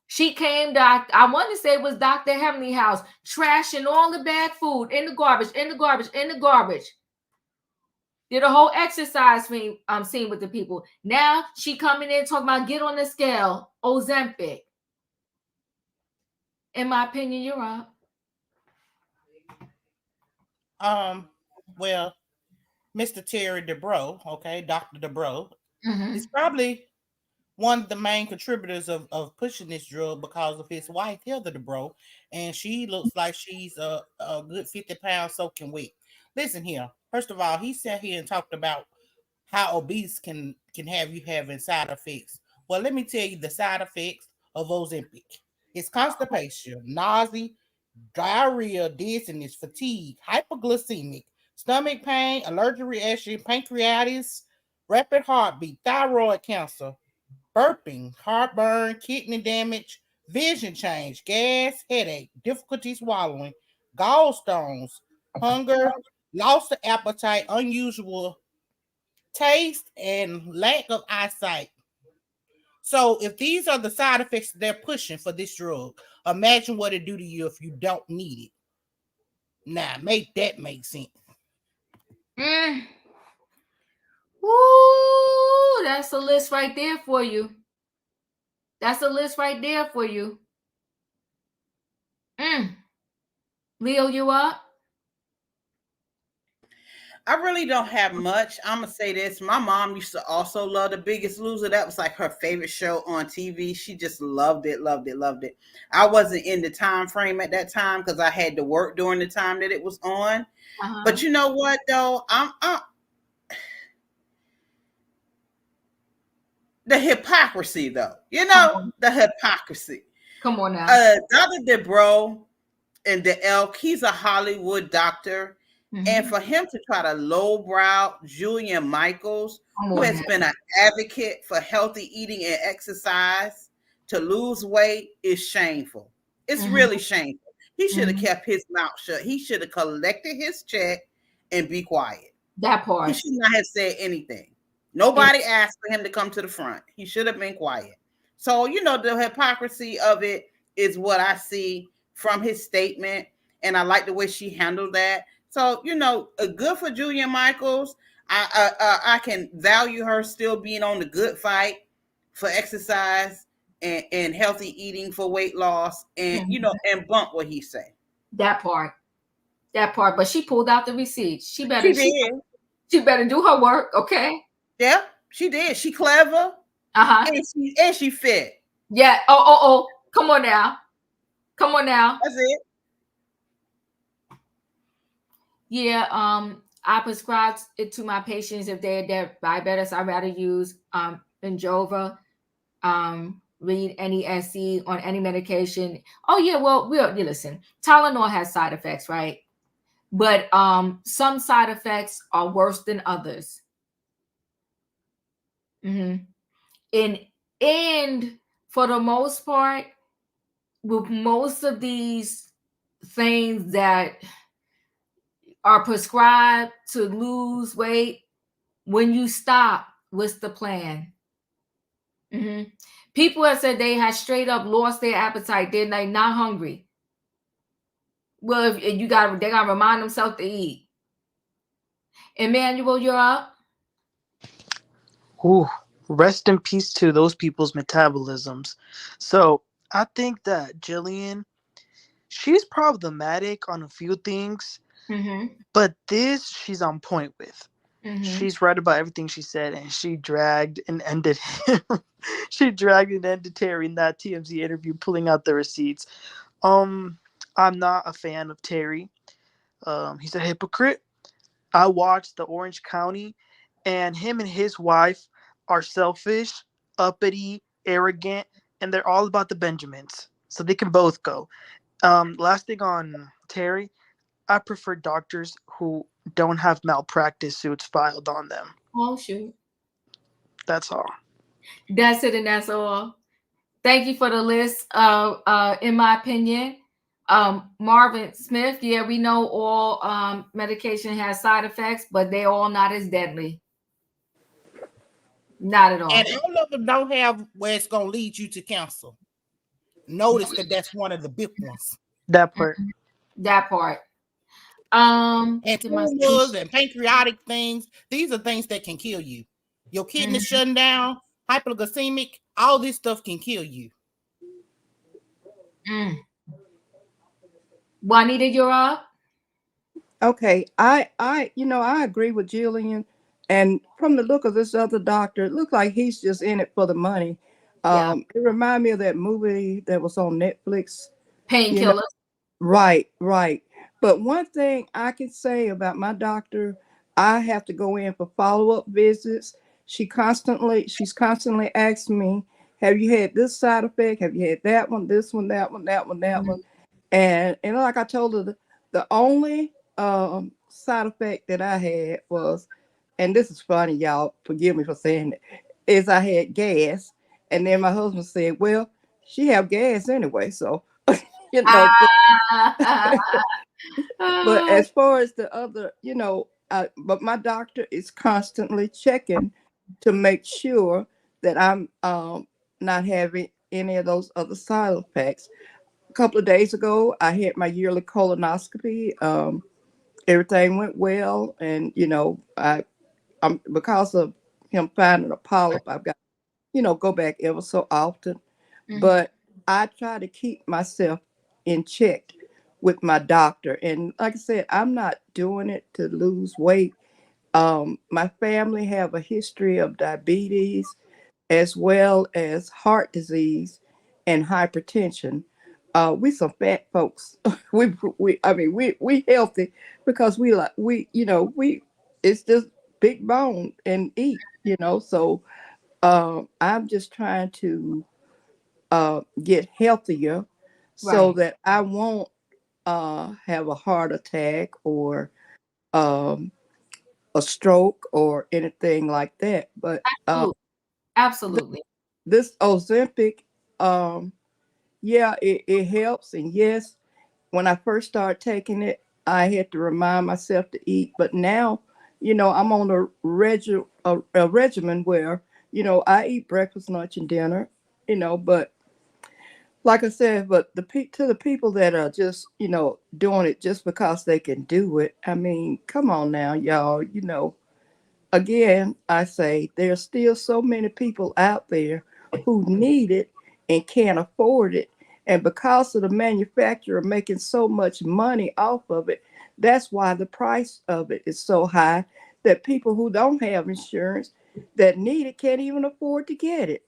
She came, I want to say it was Dr. Heavenly House, trashing all the bad food in the garbage, in the garbage, in the garbage. Did a whole exercise scene with the people. Now she coming in talking about get on the scale, Ozempic. In my opinion, you're right. Well, Mr. Terry DeBro, okay, Dr. DeBro, is probably one of the main contributors of pushing this drug because of his wife, Heather DeBro, and she looks like she's a good 50 pounds soaking wet. Listen here. First of all, he sat here and talked about how obese can have you having side effects. Well, let me tell you the side effects of Ozempic. It's constipation, nausea, diarrhea, dizziness, fatigue, hypoglycemic, stomach pain, allergic reaction, pancreatitis, rapid heartbeat, thyroid cancer, burping, heartburn, kidney damage, vision change, gas, headache, difficulty swallowing, gallstones, hunger, loss of appetite, unusual taste, and lack of eyesight. So if these are the side effects they're pushing for this drug, imagine what it do to you if you don't need it. Now, make that make sense. Ooh, that's a list right there for you. That's a list right there for you. Leo, you up? I really don't have much. I'm gonna say this. My mom used to also love The Biggest Loser. That was like her favorite show on TV. She just loved it, loved it, loved it. I wasn't in the time frame at that time because I had to work during the time that it was on. But you know what though? The hypocrisy though. You know, the hypocrisy. Come on now. Dr. DeBro and the Elk, he's a Hollywood doctor. And for him to try to lowbrow Jillian Michaels, who has been an advocate for healthy eating and exercise to lose weight, is shameful. It's really shameful. He should have kept his mouth shut. He should have collected his check and be quiet. That part. He should not have said anything. Nobody asked for him to come to the front. He should have been quiet. So, you know, the hypocrisy of it is what I see from his statement. And I like the way she handled that. So, you know, good for Jillian Michaels. I can value her still being on the good fight for exercise and healthy eating for weight loss and, you know, and bump what he say. That part. But she pulled out the receipts. She better do her work, okay? Yeah, she did. She clever. And she fit. Yeah. Oh. Come on now. That's it. Yeah. I prescribe it to my patients if they're diabetic. I'd rather use Injova, read any SC on any medication. Oh yeah, well, you listen. Tylenol has side effects, right? But some side effects are worse than others. Mm-hmm. And for the most part, with most of these things that are prescribed to lose weight, when you stop, what's the plan? Mm-hmm. People have said they had straight up lost their appetite. They're like not hungry. Well, if they gotta remind themselves to eat. Emmanuel, you're up. Ooh, rest in peace to those people's metabolisms. So I think that Jillian, she's problematic on a few things, but this she's on point with. She's right about everything she said, and she dragged and ended him. She dragged and ended Terry in that TMZ interview, pulling out the receipts. I'm not a fan of Terry. He's a hypocrite. I watched the Orange County, and him and his wife are selfish, uppity, arrogant, and they're all about the Benjamins. So they can both go. Last thing on Terry, I prefer doctors who don't have malpractice suits filed on them. Oh shoot. That's all. That's it, and that's all. Thank you for the list. In my opinion, Marvin Smith. Yeah, we know all medication has side effects, but they're all not as deadly. Not at all. And all of them don't have where it's gonna lead you to cancer. Notice that that's one of the big ones. That part. That part. And tumors and pancreatic things. These are things that can kill you. Your kidneys shutting down, hypoglycemic, all this stuff can kill you. Juanita, you're up. Okay, I agree with Jillian, and from the look of this other doctor, it looks like he's just in it for the money. It reminded me of that movie that was on Netflix, Painkillers. Right. But one thing I can say about my doctor, I have to go in for follow-up visits. She's constantly asking me, have you had this side effect? Have you had that one, this one, that one, that one, that one? And like I told her, the only side effect that I had was, and this is funny, y'all, forgive me for saying it, is I had gas. And then my husband said, well, she have gas anyway, so but as far as the other, but my doctor is constantly checking to make sure that I'm not having any of those other side effects. A couple of days ago, I had my yearly colonoscopy. Everything went well, and I'm because of him finding a polyp, I've got go back ever so often. But I try to keep myself in check with my doctor. And like I said, I'm not doing it to lose weight. My family have a history of diabetes as well as heart disease and hypertension. We some fat folks. we healthy because we it's just big bone and eat, so I'm just trying to get healthier so that I won't have a heart attack or a stroke or anything like that. But absolutely. This Ozempic, it helps. And yes, when I first started taking it, I had to remind myself to eat. But now, I'm on a regimen where, I eat breakfast, lunch, and dinner, but like I said, but to the people that are just, doing it just because they can do it. I mean, come on now, y'all, again, I say there's still so many people out there who need it and can't afford it. And because of the manufacturer making so much money off of it, that's why the price of it is so high that people who don't have insurance that need it can't even afford to get it.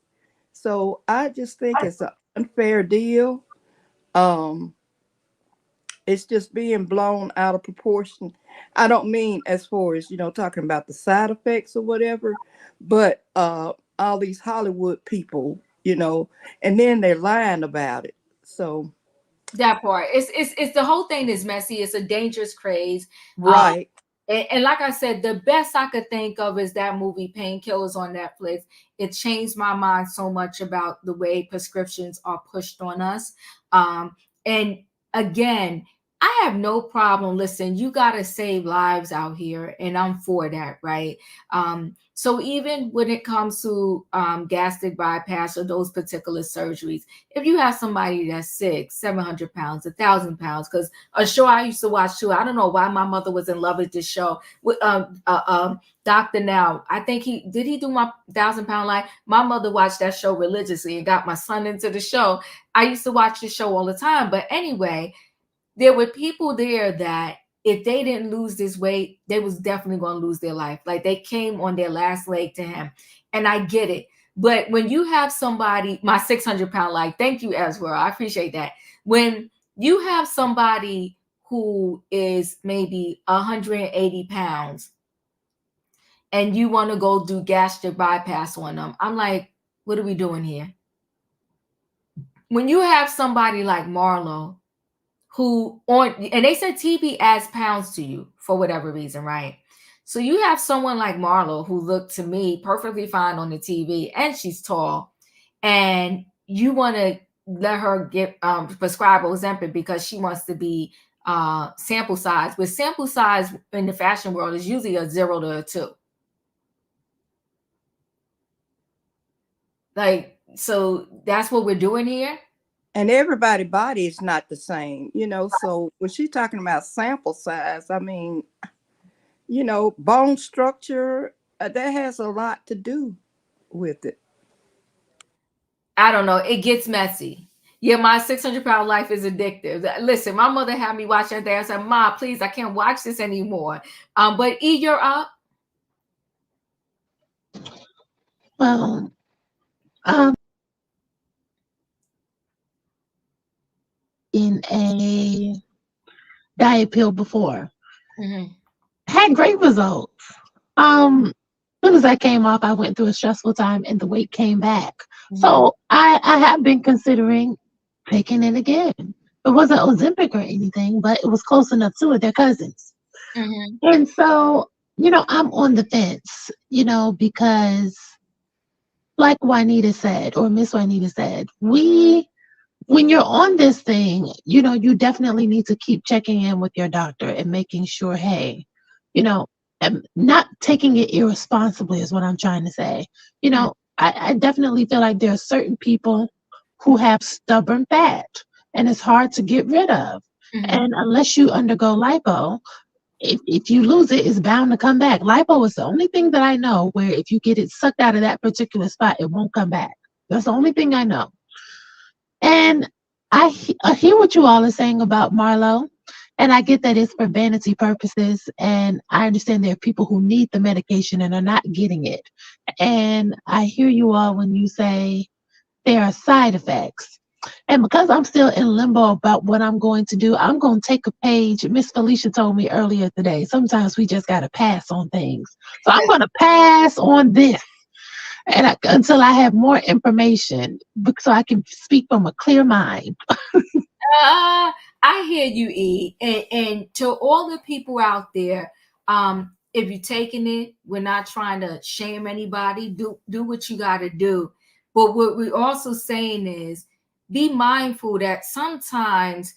So I just think it's an unfair deal. Um, it's just being blown out of proportion. I don't mean as far as, talking about the side effects or whatever, but all these Hollywood people, and then they're lying about it. So that part, it's the whole thing is messy. It's a dangerous craze. Right. And like I said, the best I could think of is that movie Painkillers on Netflix. It changed my mind so much about the way prescriptions are pushed on us. And again, I have no problem. Listen, you got to save lives out here, and I'm for that, right? So even when it comes to gastric bypass or those particular surgeries, if you have somebody that's 700 pounds, 1,000 pounds, because a show I used to watch too, I don't know why my mother was in love with this show with Dr. Now. I think he do my 1,000 pound life. My mother watched that show religiously and got my son into the show. I used to watch this show all the time. But anyway, there were people there that if they didn't lose this weight, they was definitely going to lose their life. Like they came on their last leg to him. And I get it. But when you have somebody, my 600-pound life, thank you, Ezra, I appreciate that. When you have somebody who is maybe 180 pounds and you want to go do gastric bypass on them, I'm like, what are we doing here? When you have somebody like Marlo, and they said TB adds pounds to you for whatever reason, right? So you have someone like Marlo who looked to me perfectly fine on the TV, and she's tall, and you want to let her get prescribe Ozempic because she wants to be sample size. With sample size in the fashion world is usually a 0 to a 2. Like, so that's what we're doing here. And everybody's body is not the same, so when she's talking about sample size, I mean, bone structure, that has a lot to do with it. I don't know. It gets messy. Yeah, my 600-pound life is addictive. Listen, my mother had me watch that day. I said, Ma, please, I can't watch this anymore. But E, you're up. Well, in a diet pill before. Had great results. As soon as I came off, I went through a stressful time and the weight came back. So I have been considering taking it again. It wasn't Ozempic or anything, but it was close enough to it. They're cousins. And so, I'm on the fence, because like Juanita said, or Miss Juanita said, when you're on this thing, you definitely need to keep checking in with your doctor and making sure, hey, not taking it irresponsibly is what I'm trying to say. I definitely feel like there are certain people who have stubborn fat and it's hard to get rid of. And unless you undergo lipo, if you lose it, it's bound to come back. Lipo is the only thing that I know where if you get it sucked out of that particular spot, it won't come back. That's the only thing I know. And I hear what you all are saying about Marlo, and I get that it's for vanity purposes, and I understand there are people who need the medication and are not getting it. And I hear you all when you say there are side effects. And because I'm still in limbo about what I'm going to do, I'm going to take a page. Miss Felicia told me earlier today, sometimes we just got to pass on things. So I'm going to pass on this. And until I have more information, so I can speak from a clear mind. I hear you, E. And to all the people out there, if you're taking it, we're not trying to shame anybody. Do what you got to do. But what we're also saying is be mindful that sometimes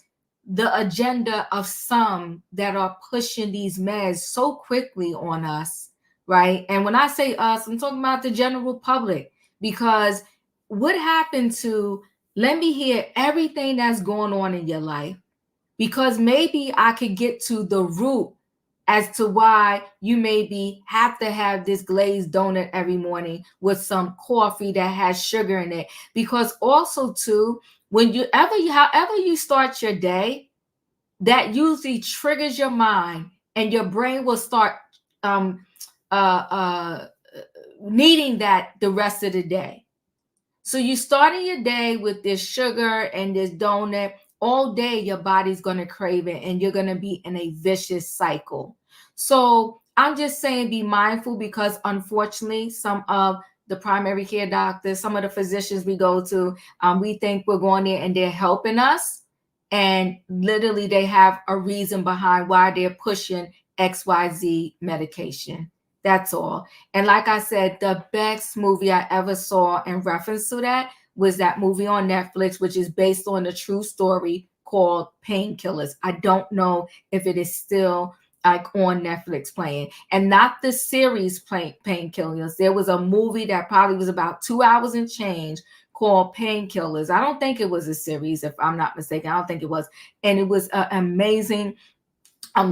the agenda of some that are pushing these meds so quickly on us, right? And when I say us, I'm talking about the general public, because what happened to, let me hear everything that's going on in your life, because maybe I could get to the root as to why you maybe have to have this glazed donut every morning with some coffee that has sugar in it. Because also too, however you start your day, that usually triggers your mind and your brain will start needing that the rest of the day. So you starting your day with this sugar and this donut. All day your body's going to crave it and you're going to be in a vicious cycle. So I'm just saying be mindful, because unfortunately some of the primary care doctors, some of the physicians we go to, we think we're going there and they're helping us, and literally they have a reason behind why they're pushing XYZ medication. That's all. And like I said, the best movie I ever saw in reference to that was that movie on Netflix, which is based on a true story called Painkillers. I don't know if it is still like on Netflix playing, and not the series Painkillers. There was a movie that probably was about 2 hours and change called Painkillers. I don't think it was a series, if I'm not mistaken. I don't think it was. And it was an amazing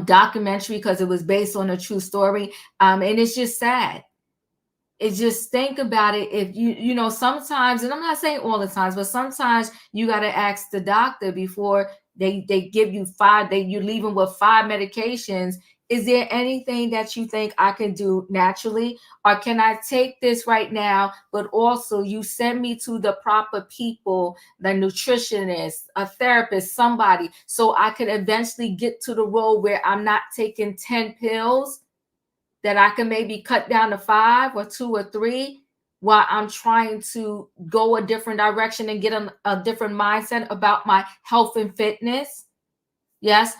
documentary because it was based on a true story. And it's just sad. It's just, think about it. If you know, sometimes, and I'm not saying all the times, but sometimes you got to ask the doctor before they give you you're leaving with 5 medications. Is there anything that you think I can do naturally? Or can I take this right now, but also you send me to the proper people, the nutritionist, a therapist, somebody, so I could eventually get to the road where I'm not taking 10 pills, that I can maybe cut down to 5 or 2 or 3 while I'm trying to go a different direction and get a different mindset about my health and fitness. Yes.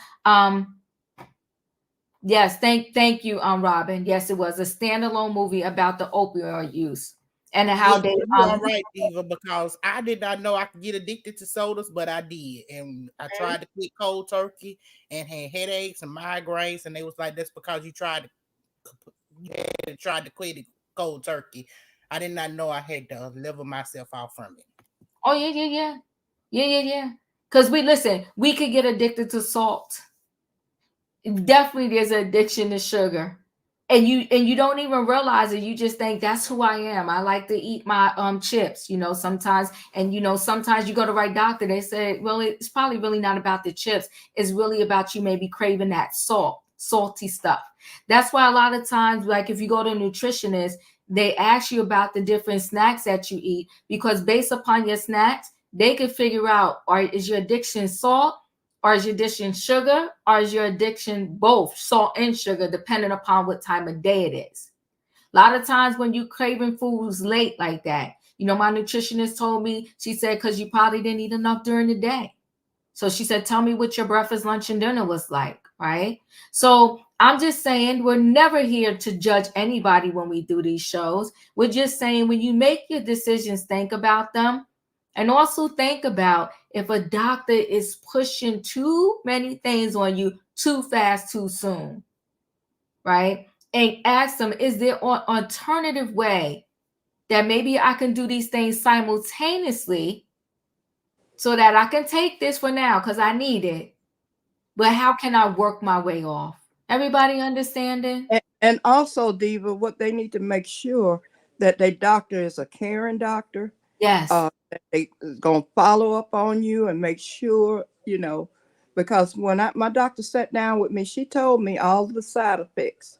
Yes. Thank you, Robin. Yes, it was a standalone movie about the opioid use and how they. You are right, Diva, because I did not know I could get addicted to sodas, but I did, and I tried to quit cold turkey and had headaches and migraines, and they was like, "That's because you tried to quit cold turkey." I did not know I had to level myself off from it. Oh yeah. Because we could get addicted to salt. Definitely, there's an addiction to sugar, and you don't even realize it. You just think that's who I am. I like to eat my chips, sometimes, and sometimes you go to the right doctor, they say, well, it's probably really not about the chips. It's really about you maybe craving that salty stuff. That's why a lot of times, like if you go to a nutritionist, they ask you about the different snacks that you eat, because based upon your snacks, they can figure out, is your addiction salt, or is your addiction sugar, or is your addiction both salt and sugar, depending upon what time of day it is. A lot of times when you craving foods late like that, my nutritionist told me, she said, because you probably didn't eat enough during the day. So she said, tell me what your breakfast, lunch, and dinner was like, right? So I'm just saying, we're never here to judge anybody when we do these shows. We're just saying, when you make your decisions, think about them. And also think about if a doctor is pushing too many things on you too fast, too soon, right? And ask them, is there an alternative way that maybe I can do these things simultaneously so that I can take this for now because I need it, but how can I work my way off? Everybody understanding? And also, Diva, what they need to make sure that their doctor is a caring doctor. Yes. That they gonna follow up on you and make sure, because when my doctor sat down with me, she told me all the side effects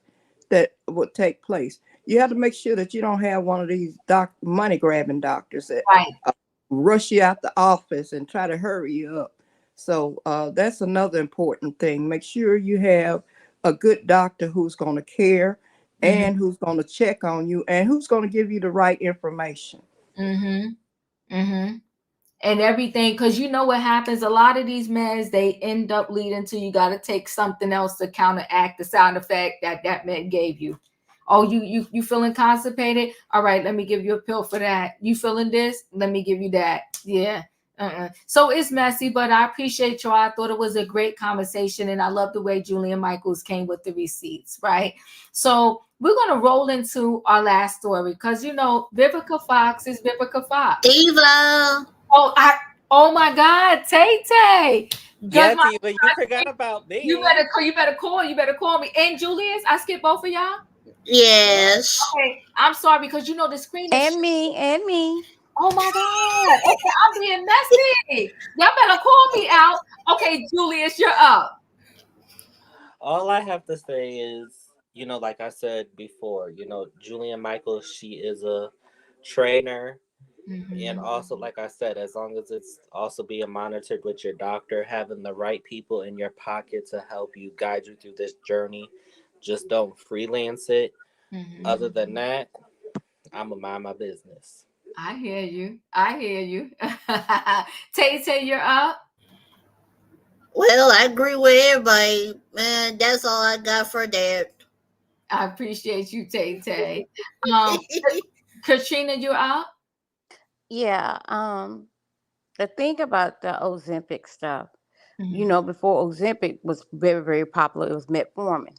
that would take place. You have to make sure that you don't have one of these money grabbing doctors that rush you out the office and try to hurry you up. So that's another important thing. Make sure you have a good doctor who's going to care and who's going to check on you and who's going to give you the right information. And everything, because what happens, a lot of these meds, they end up leading to you got to take something else to counteract the sound effect that med gave you. Oh, you feeling constipated? All right, let me give you a pill for that. You feeling this? Let me give you that. Yeah. So it's messy, but I appreciate y'all. I thought it was a great conversation, and I love the way Julian Michaels came with the receipts, right? So we're going to roll into our last story because, Vivica Fox is Vivica Fox. Diva. Oh my God, Tay. Yeah, Diva, you forgot about me. You better call me. And Julius, I skipped both of y'all? Yes. Okay, I'm sorry because the screen is... And me. Oh my God. Okay, I'm being messy. Y'all better call me out. Okay, Julius, you're up. All I have to say is like I said before, Julian Michaels, she is a trainer. And also, like I said, as long as it's also being monitored with your doctor, having the right people in your pocket to help you guide you through this journey, just don't freelance it. Other than that, I'm going to mind my business. I hear you. I hear you. Tay, you're up. Well, I agree with everybody. Man, that's all I got for that. I appreciate you, Tay. Katrina, you're up. Yeah. The thing about the Ozempic stuff, before Ozempic was very, very popular, it was metformin.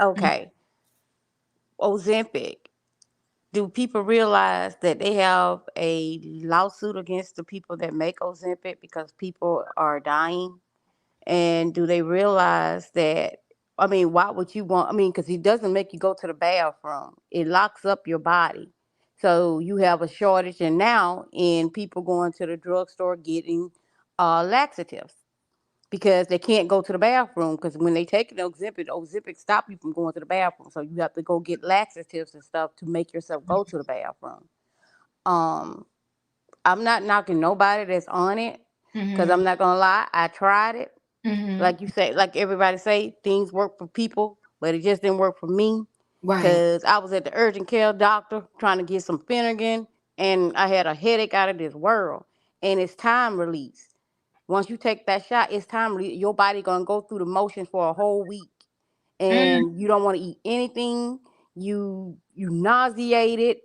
Okay. Ozempic. Do people realize that they have a lawsuit against the people that make Ozempic because people are dying? And do they realize that? I mean, why would you want? I mean, because it doesn't make you go to the bathroom. It locks up your body. So you have a shortage, and now in people going to the drugstore getting laxatives because they can't go to the bathroom because when they take an Ozempic stop you from going to the bathroom. So you have to go get laxatives and stuff to make yourself go to the bathroom. Um, I'm not knocking nobody that's on it because I'm not gonna lie, I tried it. Like you say, like everybody say, things work for people, but it just didn't work for me. Right. Because I was at the urgent care doctor trying to get some Finnegan, and I had a headache out of this world. And it's time release. Once you take that shot, it's time release. Your body gonna go through the motions for a whole week, and you don't want to eat anything. You nauseated.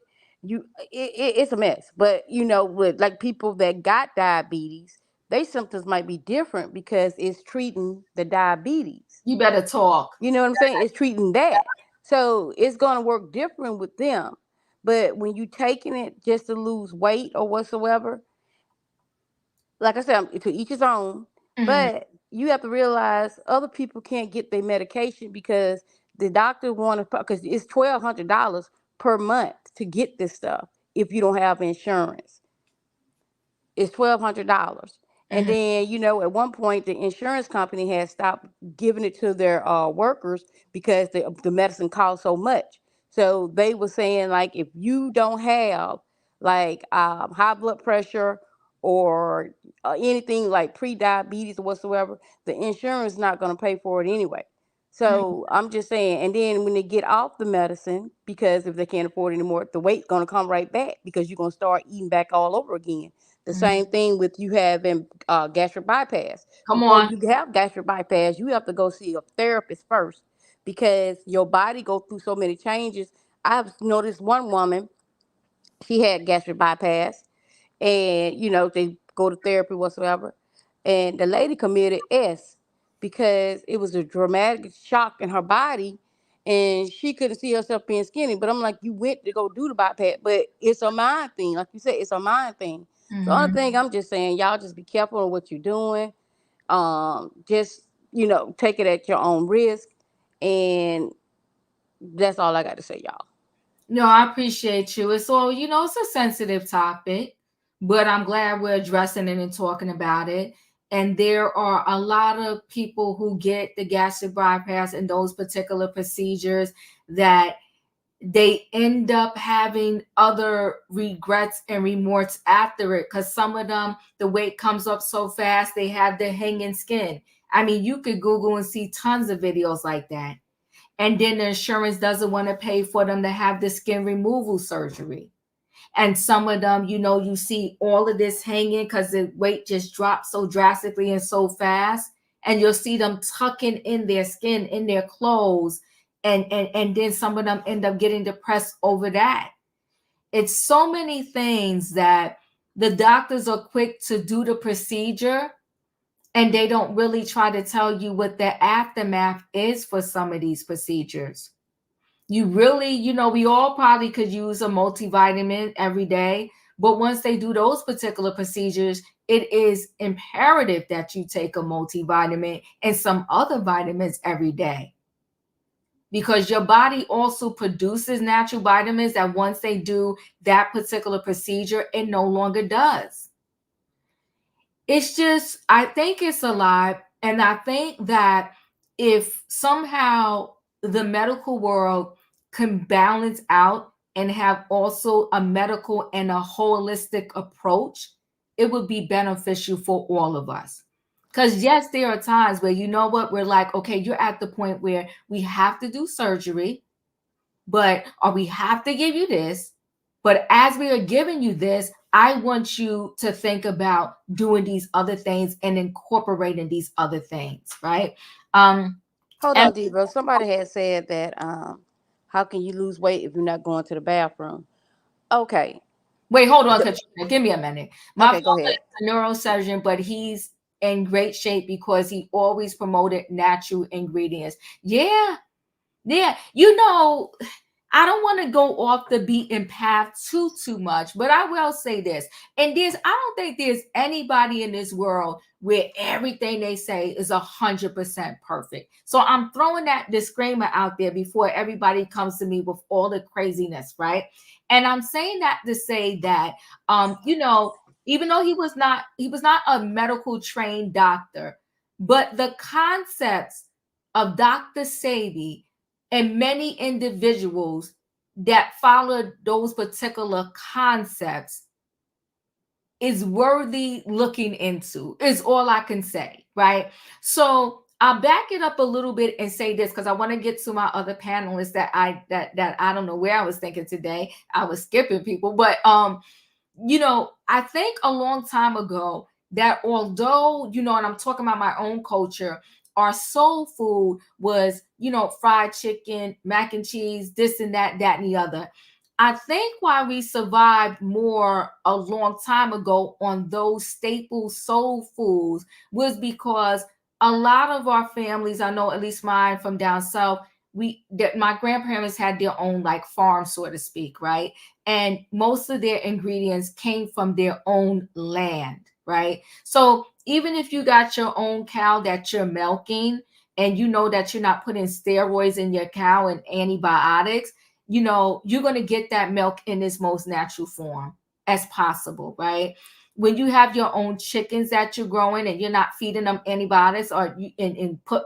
It's a mess. But with like people that got diabetes, their symptoms might be different because it's treating the diabetes. You better talk. You know what I'm saying? It's treating that. So it's going to work different with them. But when you taking it just to lose weight or whatsoever, like I said, to each his own. But you have to realize other people can't get their medication because the doctor want to, because it's $1,200 per month to get this stuff if you don't have insurance. It's $1,200. And then, at one point, the insurance company had stopped giving it to their workers because the medicine cost so much. So they were saying, like, if you don't have, like, high blood pressure or anything like pre-diabetes or whatsoever, the insurance is not going to pay for it anyway. So I'm just saying, and then when they get off the medicine, because if they can't afford it anymore, the weight's going to come right back because you're going to start eating back all over again. The same thing with you having gastric bypass. Come Before on. you have gastric bypass, you have to go see a therapist first because your body goes through so many changes. I've noticed one woman, she had gastric bypass, and they go to therapy whatsoever, and the lady committed because it was a dramatic shock in her body and she couldn't see herself being skinny. But I'm like, you went to go do the bypass, but it's a mind thing. Like you said, it's a mind thing. The only thing I'm just saying, y'all just be careful on what you're doing. Just take it at your own risk, and that's all I got to say, y'all. No, I appreciate you. It's all, it's a sensitive topic, but I'm glad we're addressing it and talking about it. And there are a lot of people who get the gastric bypass and those particular procedures that they end up having other regrets and remorse after it, because some of them, the weight comes up so fast, they have the hanging skin. I mean, you could Google and see tons of videos like that. And then the insurance doesn't want to pay for them to have the skin removal surgery. And some of them, you see all of this hanging because the weight just drops so drastically and so fast. And you'll see them tucking in their skin, in their clothes. And then some of them end up getting depressed over that. It's so many things that the doctors are quick to do the procedure, and they don't really try to tell you what the aftermath is for some of these procedures. You really, we all probably could use a multivitamin every day, but once they do those particular procedures, it is imperative that you take a multivitamin and some other vitamins every day, because your body also produces natural vitamins that once they do that particular procedure, it no longer does. It's just, I think it's a lot. And I think that if somehow the medical world can balance out and have also a medical and a holistic approach, it would be beneficial for all of us. Because, yes, there are times where, you know what, we're like, okay, you're at the point where we have to do surgery, but or we have to give you this. But as we are giving you this, I want you to think about doing these other things and incorporating these other things, right? Hold And on, Diva. Somebody had said that how can you lose weight if you're not going to the bathroom? Okay. wait, hold on, Katrina. Give me a minute. My Okay, go father ahead. is a neurosurgeon, but he's in great shape because he always promoted natural ingredients. Yeah, yeah. You know, I don't want to go off the beaten path too much, but I will say this. And I don't think there's anybody in this world where everything they say is 100% perfect. So I'm throwing that disclaimer out there before everybody comes to me with all the craziness, right? And I'm saying that to say that, you know, even though he was not a medical trained doctor, but the concepts of Dr. Sebi and many individuals that followed those particular concepts is worthy looking into, is all I can say, right? So I'll back it up a little bit and say this because I want to get to my other panelists that I don't know where I was thinking today. I was skipping people, but you know, I think a long time ago that although, you know, and I'm talking about my own culture, our soul food was, you know, fried chicken, mac and cheese, this and that, that and the other. I think why we survived more a long time ago on those staple soul foods was because a lot of our families, I know at least mine from down south, my grandparents had their own like farm, so to speak, right? And most of their ingredients came from their own land, right? So even if you got your own cow that you're milking and you know that you're not putting steroids in your cow and antibiotics, you know, you're going to get that milk in its most natural form as possible, right? When you have your own chickens that you're growing and you're not feeding them antibiotics or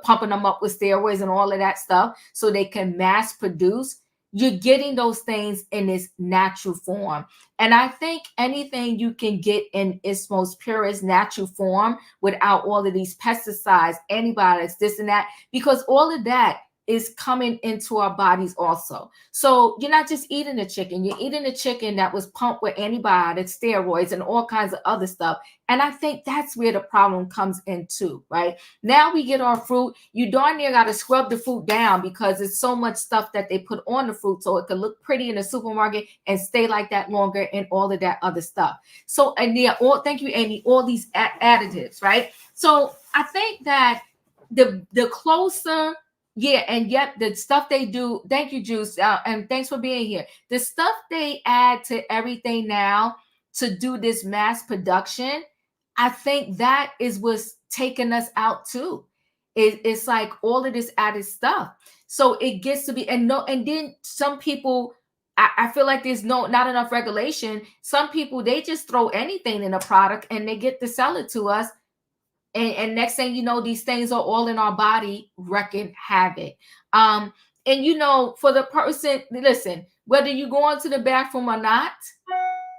pumping them up with steroids and all of that stuff so they can mass produce, you're getting those things in its natural form. And I think anything you can get in its most purest natural form without all of these pesticides, antibiotics, this and that, because all of that is coming into our bodies also. So you're not just eating a chicken, you're eating a chicken that was pumped with antibiotics, steroids, and all kinds of other stuff. And I think that's where the problem comes in too, right? Now we get our fruit, you darn near got to scrub the fruit down because it's so much stuff that they put on the fruit so it can look pretty in the supermarket and stay like that longer and all of that other stuff. So, and yeah, thank you, Amy, all these additives, right? So I think that the closer, yeah, and yet the stuff they do, thank you, Juice, and thanks for being here. The stuff they add to everything now to do this mass production, I think that is what's taking us out too. It's like all of this added stuff. So it gets to be, and then some people, I feel like there's not enough regulation. Some people, they just throw anything in a product and they get to sell it to us. And next thing you know, these things are all in our body wreaking havoc. And you know, for the person, listen, whether you go into the bathroom or not,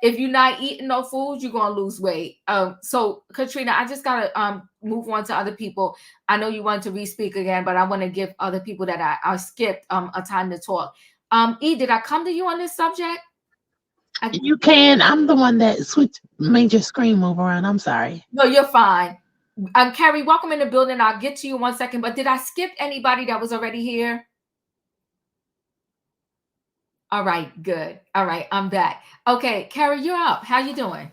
if you're not eating no food, you're gonna lose weight. So Katrina, I just gotta move on to other people. I know you want to re-speak again, but I want to give other people that I skipped a time to talk. Did I come to you on this subject? You can. I'm the one that made your screen move around. I'm sorry. No, you're fine. Carrie, welcome in the building. I'll get to you 1 second, but did I skip anybody that was already here? All right, good. All right, I'm back. Okay, Carrie, you're up. How you doing?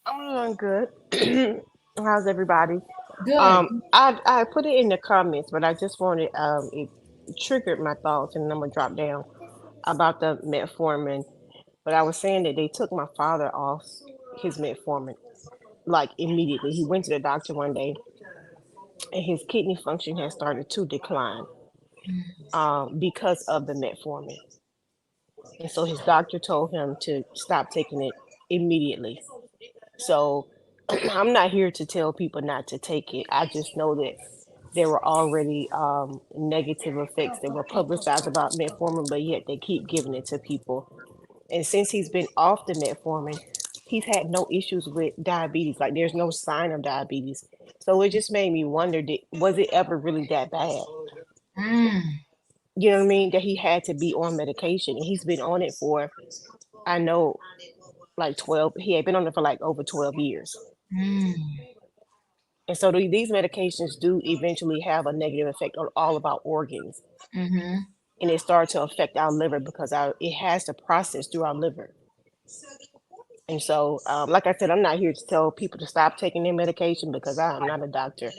I'm doing good. How's everybody? Good. I put it in the comments, but I just wanted it triggered my thoughts, and I'm gonna drop down about the metformin. But I was saying that they took my father off his metformin like immediately. He went to the doctor one day, and his kidney function has started to decline because of the metformin. And so his doctor told him to stop taking it immediately. So I'm not here to tell people not to take it. I just know that there were already negative effects that were publicized about metformin, but yet they keep giving it to people. And since he's been off the metformin, he's had no issues with diabetes. Like there's no sign of diabetes. So it just made me wonder, was it ever really that bad? You know what I mean? That he had to be on medication. And he's been on it for, I know, like 12. He had been on it for like over 12 years. And so these medications do eventually have a negative effect on all of our organs. And it starts to affect our liver because it has to process through our liver. And so, like I said, I'm not here to tell people to stop taking their medication because I'm not a doctor.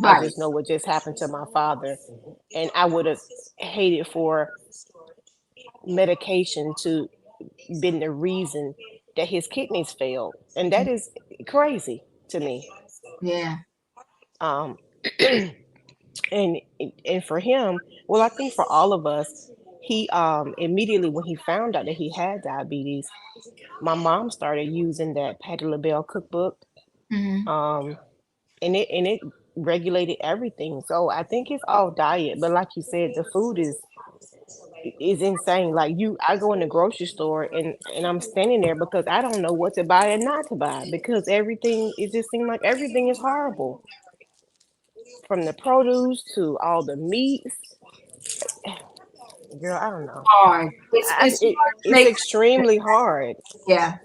I just know what just happened to my father. And I would have hated for medication to been the reason that his kidneys failed. And that is crazy to me. Yeah. And for him, well, I think for all of us, he immediately when he found out that he had diabetes, my mom started using that Patti LaBelle cookbook, and it regulated everything. So I think it's all diet, but like you said, the food is insane. Like I go in the grocery store and I'm standing there because I don't know what to buy and not to buy because everything, it just seems like everything is horrible. From the produce to all the meats. Girl, I don't know. Hard. It's extremely hard. Yeah,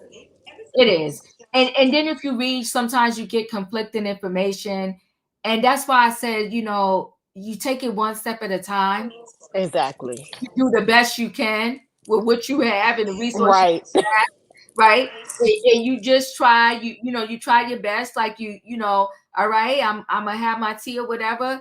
it is. And then if you read, sometimes you get conflicting information. And that's why I said, you take it one step at a time. Exactly. You do the best you can with what you have and the resources right. you have, right? And you just try, you try your best. Like all right, I'm gonna have my tea or whatever.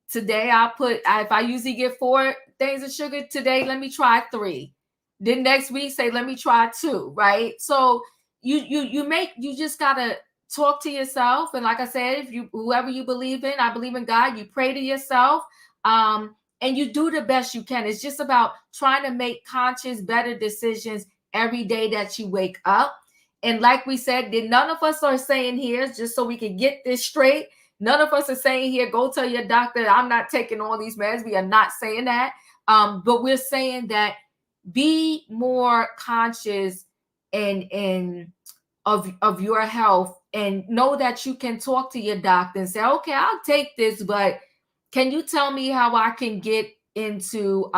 Today if I usually get 4 things of sugar, today let me try 3. Then next week say let me try 2, right? So you just gotta talk to yourself. And like I said, whoever you believe in, I believe in God, you pray to yourself. And you do the best you can. It's just about trying to make conscious, better decisions every day that you wake up. And like we said, none of us are saying here, just so we can get this straight, none of us are saying here, go tell your doctor, I'm not taking all these meds. We are not saying that. But we're saying that be more conscious of your health, and know that you can talk to your doctor and say, okay, I'll take this, but can you tell me how I can get into,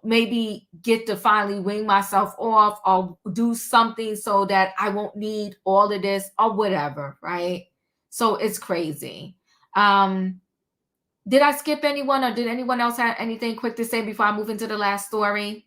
maybe get to finally wean myself off or do something so that I won't need all of this or whatever, right? So it's crazy. Did I skip anyone, or did anyone else have anything quick to say before I move into the last story?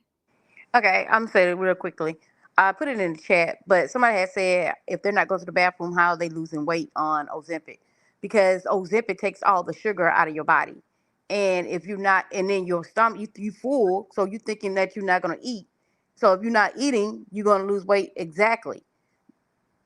Okay, I'm saying it real quickly. I put it in the chat, but somebody had said if they're not going to the bathroom, how are they losing weight on Ozempic? Because Ozempic takes all the sugar out of your body. And if you're not, and then your stomach, you full, so you're thinking that you're not going to eat. So if you're not eating, you're going to lose weight exactly.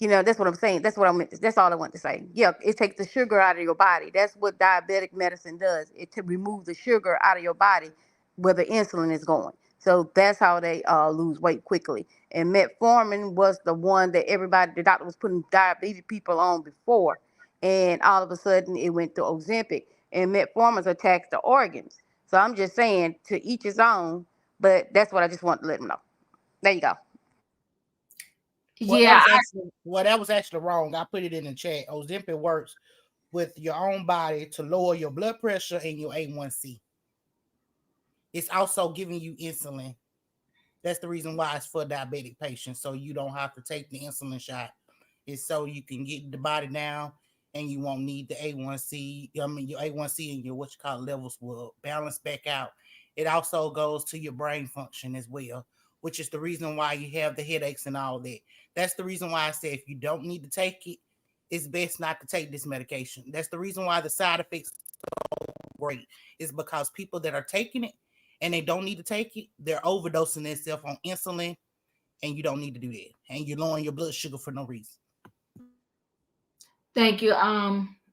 That's what I'm saying. That's what I meant. That's all I want to say. Yeah, it takes the sugar out of your body. That's what diabetic medicine does. It to remove the sugar out of your body where the insulin is going. So that's how they lose weight quickly. And metformin was the one that the doctor was putting diabetes people on before. And all of a sudden it went to Ozempic. And metformin attacks the organs. So I'm just saying, to each his own. But that's what I just want to let them know. There you go. That was actually wrong. I put it in the chat. Ozempic works with your own body to lower your blood pressure and your A1C. It's also giving you insulin. That's the reason why it's for diabetic patients, so you don't have to take the insulin shot. It's so you can get the body down and you won't need the A1C. Your A1C and your levels will balance back out. It also goes to your brain function as well, which is the reason why you have the headaches and all that. That's the reason why I say if you don't need to take it, it's best not to take this medication. That's the reason why the side effects are so great. Is because people that are taking it and they don't need to take it, they're overdosing themselves on insulin, and you don't need to do that. And you're lowering your blood sugar for no reason. Thank you.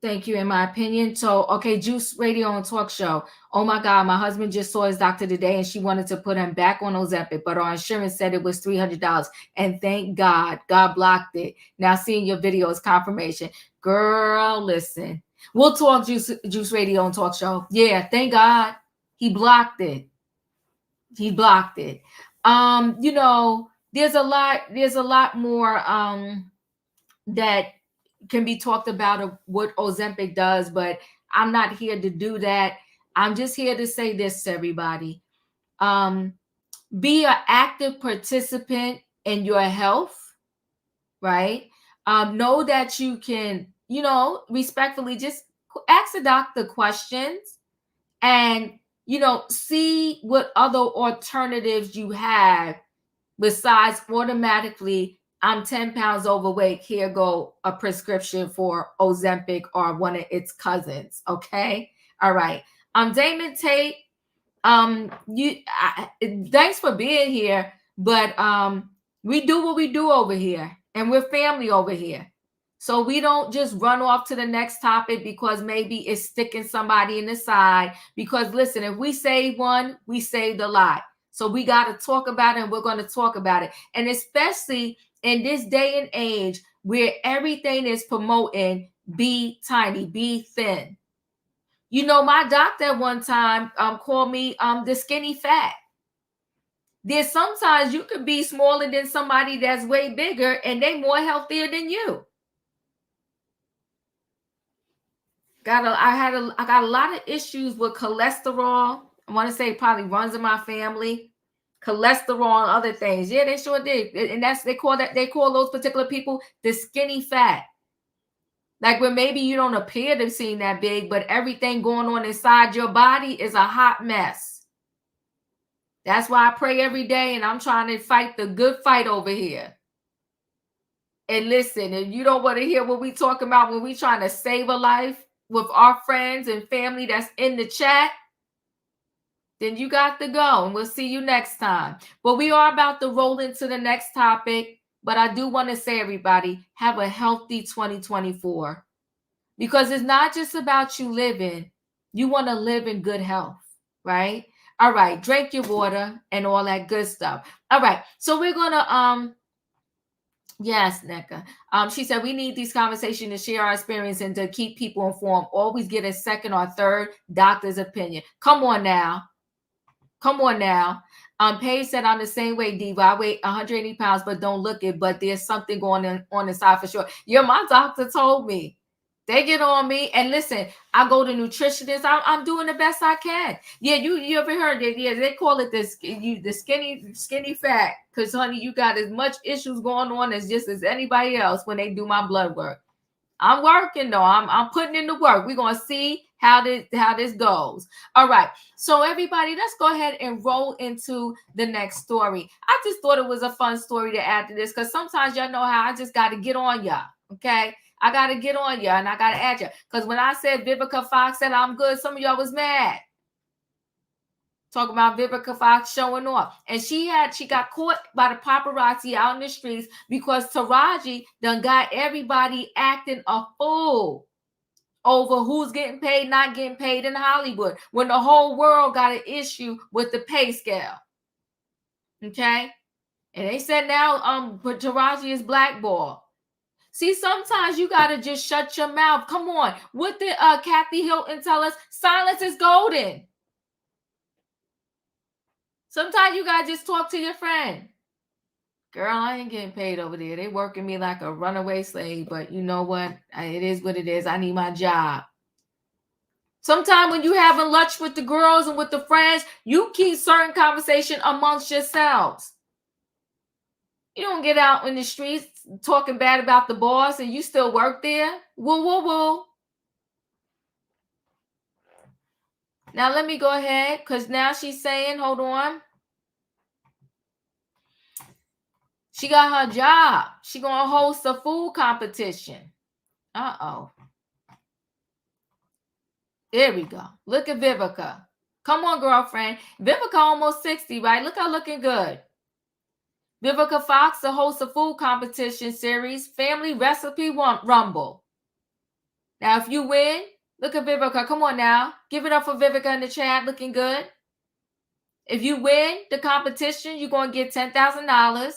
Thank you. In my opinion. So, okay, Juice Radio and Talk Show. Oh my God, my husband just saw his doctor today and she wanted to put him back on Ozempic, but our insurance said it was $300. And thank God blocked it. Now seeing your video is confirmation. Girl, listen. We'll talk Juice Radio and Talk Show. Yeah, thank God he blocked it. He blocked it. You know, there's a lot more that can be talked about of what Ozempic does, but I'm not here to do that. I'm just here to say this to everybody. Be an active participant in your health, right? Know that you can, you know, respectfully just ask the doctor questions and, you know, see what other alternatives you have besides automatically, I'm 10 pounds overweight, here go a prescription for Ozempic or one of its cousins. Okay. All right. Damon Tate, thanks for being here, but we do what we do over here, and we're family over here. So we don't just run off to the next topic because maybe it's sticking somebody in the side. Because listen, if we save one, we saved a lot. So we got to talk about it, and we're going to talk about it. And especially in this day and age where everything is promoting be tiny, be thin. You know, my doctor at one time called me the skinny fat. There's sometimes you could be smaller than somebody that's way bigger and they more healthier than you. I got a lot of issues with cholesterol. I want to say it probably runs in my family. Cholesterol and other things. Yeah, they sure did. And they call those particular people the skinny fat. Like when maybe you don't appear to seem that big, but everything going on inside your body is a hot mess. That's why I pray every day, and I'm trying to fight the good fight over here. And listen, if you don't want to hear what we talking about when we trying to save a life with our friends and family that's in the chat, then you got to go, and we'll see you next time. But we are about to roll into the next topic. But I do want to say, everybody, have a healthy 2024. Because it's not just about you living. You want to live in good health, right? All right, drink your water and all that good stuff. All right, so we're going to, yes, Neka. She said, we need these conversations to share our experience and to keep people informed. Always get a second or third doctor's opinion. Come on now. Come on now. Paige said, I'm the same way, Diva. I weigh 180 pounds, but don't look it. But there's something going on inside for sure. Yeah, my doctor told me. They get on me. And listen, I go to nutritionists. I'm doing the best I can. Yeah, you ever heard that? Yeah, they call it the skinny fat. Because, honey, you got as much issues going on as anybody else when they do my blood work. I'm working though. I'm putting in the work. We're gonna see how this goes. All right. So everybody, let's go ahead and roll into the next story. I just thought it was a fun story to add to this because sometimes y'all know how I just got to get on y'all. Okay, I got to get on y'all and I got to add y'all because when I said Vivica Fox said I'm good, some of y'all was mad. Talking about Vivica Fox showing off. And she got caught by the paparazzi out in the streets because Taraji done got everybody acting a fool over who's getting paid, not getting paid in Hollywood, when the whole world got an issue with the pay scale. Okay? And they said now Taraji is blackballed. See, sometimes you got to just shut your mouth. Come on. What did Kathy Hilton tell us? Silence is golden. Sometimes you gotta just talk to your friend. Girl, I ain't getting paid over there. They working me like a runaway slave, but you know what? It is what it is. I need my job. Sometimes when you having lunch with the girls and with the friends, you keep certain conversation amongst yourselves. You don't get out in the streets talking bad about the boss and you still work there. Woo, woo, woo. Now let me go ahead because now she's saying, hold on. She got her job. She going to host a food competition. Uh-oh. There we go. Look at Vivica. Come on, girlfriend. Vivica almost 60, right? Look how looking good. Vivica Fox to host a food competition series, Family Recipe Rumble. Now, if you win, look at Vivica. Come on now. Give it up for Vivica in the chat. Looking good. If you win the competition, you're going to get $10,000.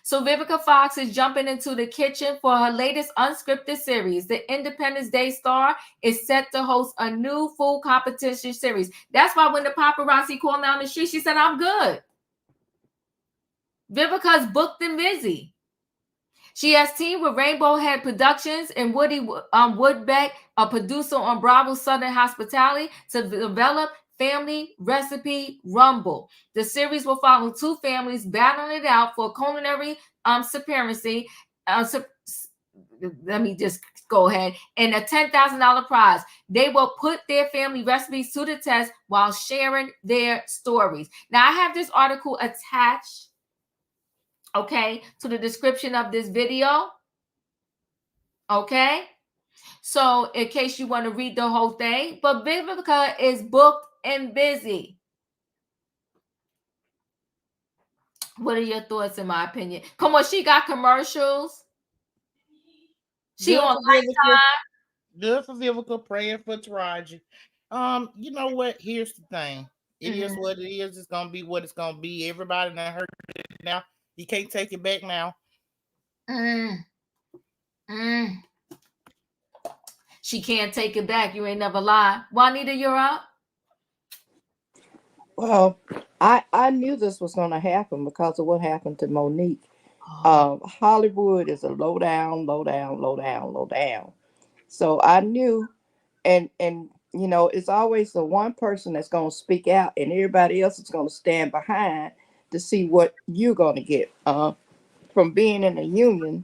So Vivica Fox is jumping into the kitchen for her latest unscripted series. The Independence Day star is set to host a new food competition series. That's why when the paparazzi called down the street, she said, I'm good. Vivica's booked and busy. She has teamed with Rainbow Head Productions and Woody Woodbeck, a producer on Bravo Southern Hospitality, to develop Family Recipe Rumble. The series will follow two families battling it out for culinary supremacy. Let me just go ahead. And a $10,000 prize. They will put their family recipes to the test while sharing their stories. Now, I have this article attached, okay, to the description of this video. Okay, so in case you want to read the whole thing, but Vivica is booked and busy. What are your thoughts, in my opinion? Come on, she got commercials. She Good on for Vivica. Lifetime. Good for Vivica, praying for Taraji. You know what? Here's the thing. It is what it is. It's gonna be what it's gonna be. Everybody that heard it now. You can't take it back now. She can't take it back. You ain't never lied. Juanita, you're up. Well, I knew this was going to happen because of what happened to Monique. Hollywood is a low down. So I knew, and you know, it's always the one person that's going to speak out, and everybody else is going to stand behind to see what you're going to get. From being in a union,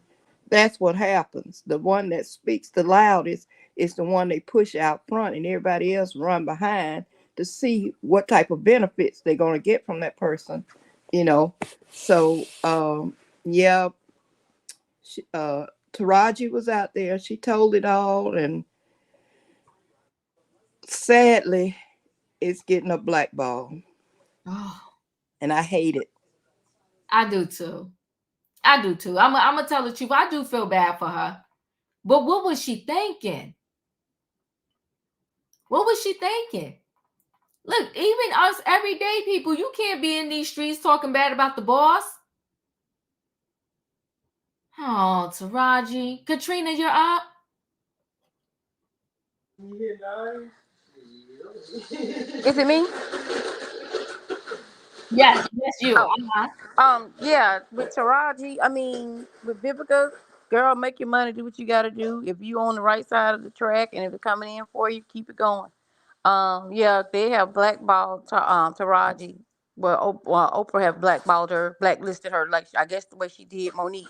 that's what happens. The one that speaks the loudest is the one they push out front, and everybody else run behind to see what type of benefits they're going to get from that person, you know. So yeah, Taraji was out there. She told it all, and sadly, it's getting a blackball. And I hate it. I do too. I'm gonna tell the truth. I do feel bad for her. But what was she thinking? What was she thinking? Look, even us everyday people, you can't be in these streets talking bad about the boss. Oh, Taraji. Katrina, you're up. Is it me? Yes, you. Yeah, with Taraji, I mean, with Vivica, girl, make your money, do what you got to do. If you on the right side of the track and if it's coming in for you, keep it going. Yeah, they have blackballed Taraji. Well, Oprah have blackballed her, blacklisted her, like I guess the way she did Monique.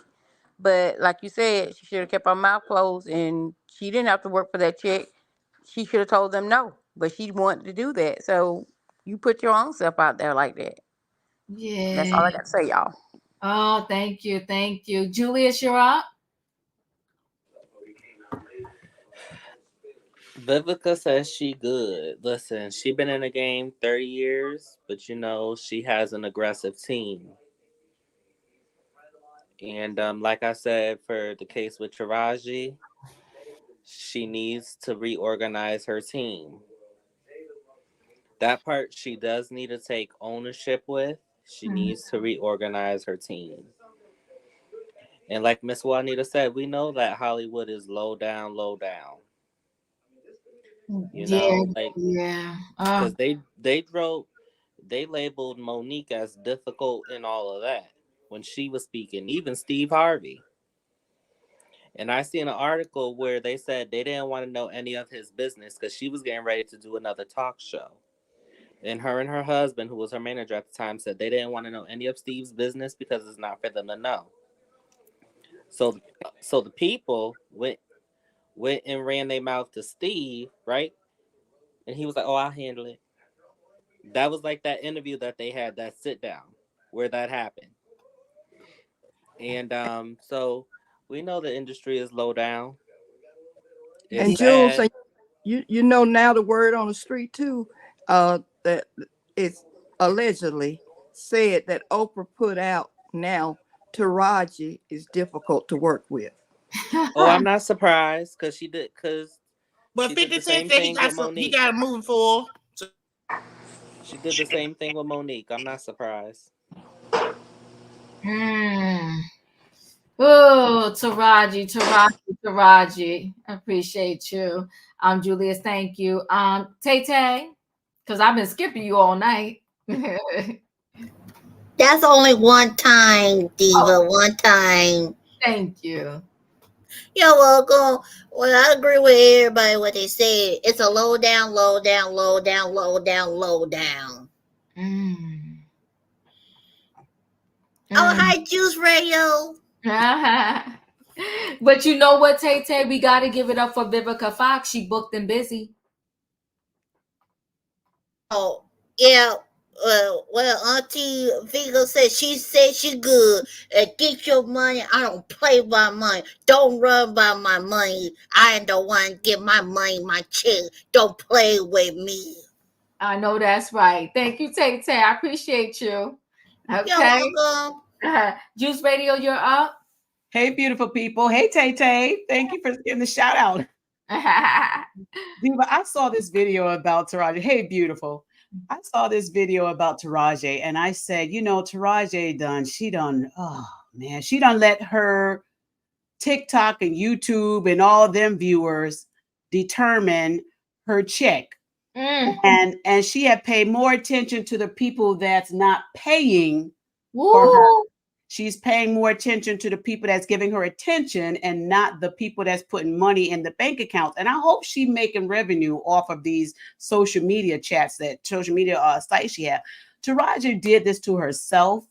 But like you said, she should have kept her mouth closed, and she didn't have to work for that check. She should have told them no, but she wanted to do that. So you put your own self out there like that. Yeah. That's all I got to say, y'all. Oh, thank you. Julius, you're up. Vivica says she good. Listen, she been in the game 30 years, but you know, she has an aggressive team. And like I said, for the case with Taraji, she needs to reorganize her team. That part she does need to take ownership with. She needs to reorganize her team. And like Miss Juanita said, we know that Hollywood is low down. You know, like because they labeled Monique as difficult and all of that when she was speaking, even Steve Harvey. And I seen an article where they said they didn't want to know any of his business because she was getting ready to do another talk show. And her husband, who was her manager at the time, said they didn't want to know any of Steve's business because it's not for them to know. So the people went and ran their mouth to Steve, right? And he was like, "Oh, I'll handle it." That was like that interview that they had, that sit down, where that happened. And so we know the industry is low down. It's and Jules, sad. you know now the word on the street too, that it's allegedly said that Oprah put out now Taraji is difficult to work with. Oh, I'm not surprised because she did But 50 Cent said he got a moving forward. She did the same thing with Monique. I'm not surprised. Oh, Taraji. I appreciate you. Julius, thank you. Tay Tay, because I've been skipping you all night. That's only one time, Diva. Oh. One time. Thank you. You're welcome. Well, I agree with everybody what they said. It's a low down, low down, low down, low down, low down. Oh, hi, Juice Radio. But you know what, Tay Tay? We got to give it up for Vivica Fox. She booked and busy. Oh, yeah. Well, Auntie Vega said she good. Get your money. I don't play by money. Don't run by my money. I ain't the one get my money, my check. Don't play with me. I know that's right. Thank you, Tay Tay. I appreciate you. Okay. You're welcome. Juice Radio, you're up. Hey, beautiful people. Hey, Tay Tay. Thank you for giving the shout out. Diva, I saw this video about Taraji. Hey, beautiful. I saw this video about Taraji, and I said, you know, Taraji she done let her TikTok and YouTube and all them viewers determine her check. And she had paid more attention to the people that's not paying for her. She's paying more attention to the people that's giving her attention and not the people that's putting money in the bank accounts. And I hope she's making revenue off of these social media chats, that social media sites she has. Taraji did this to herself.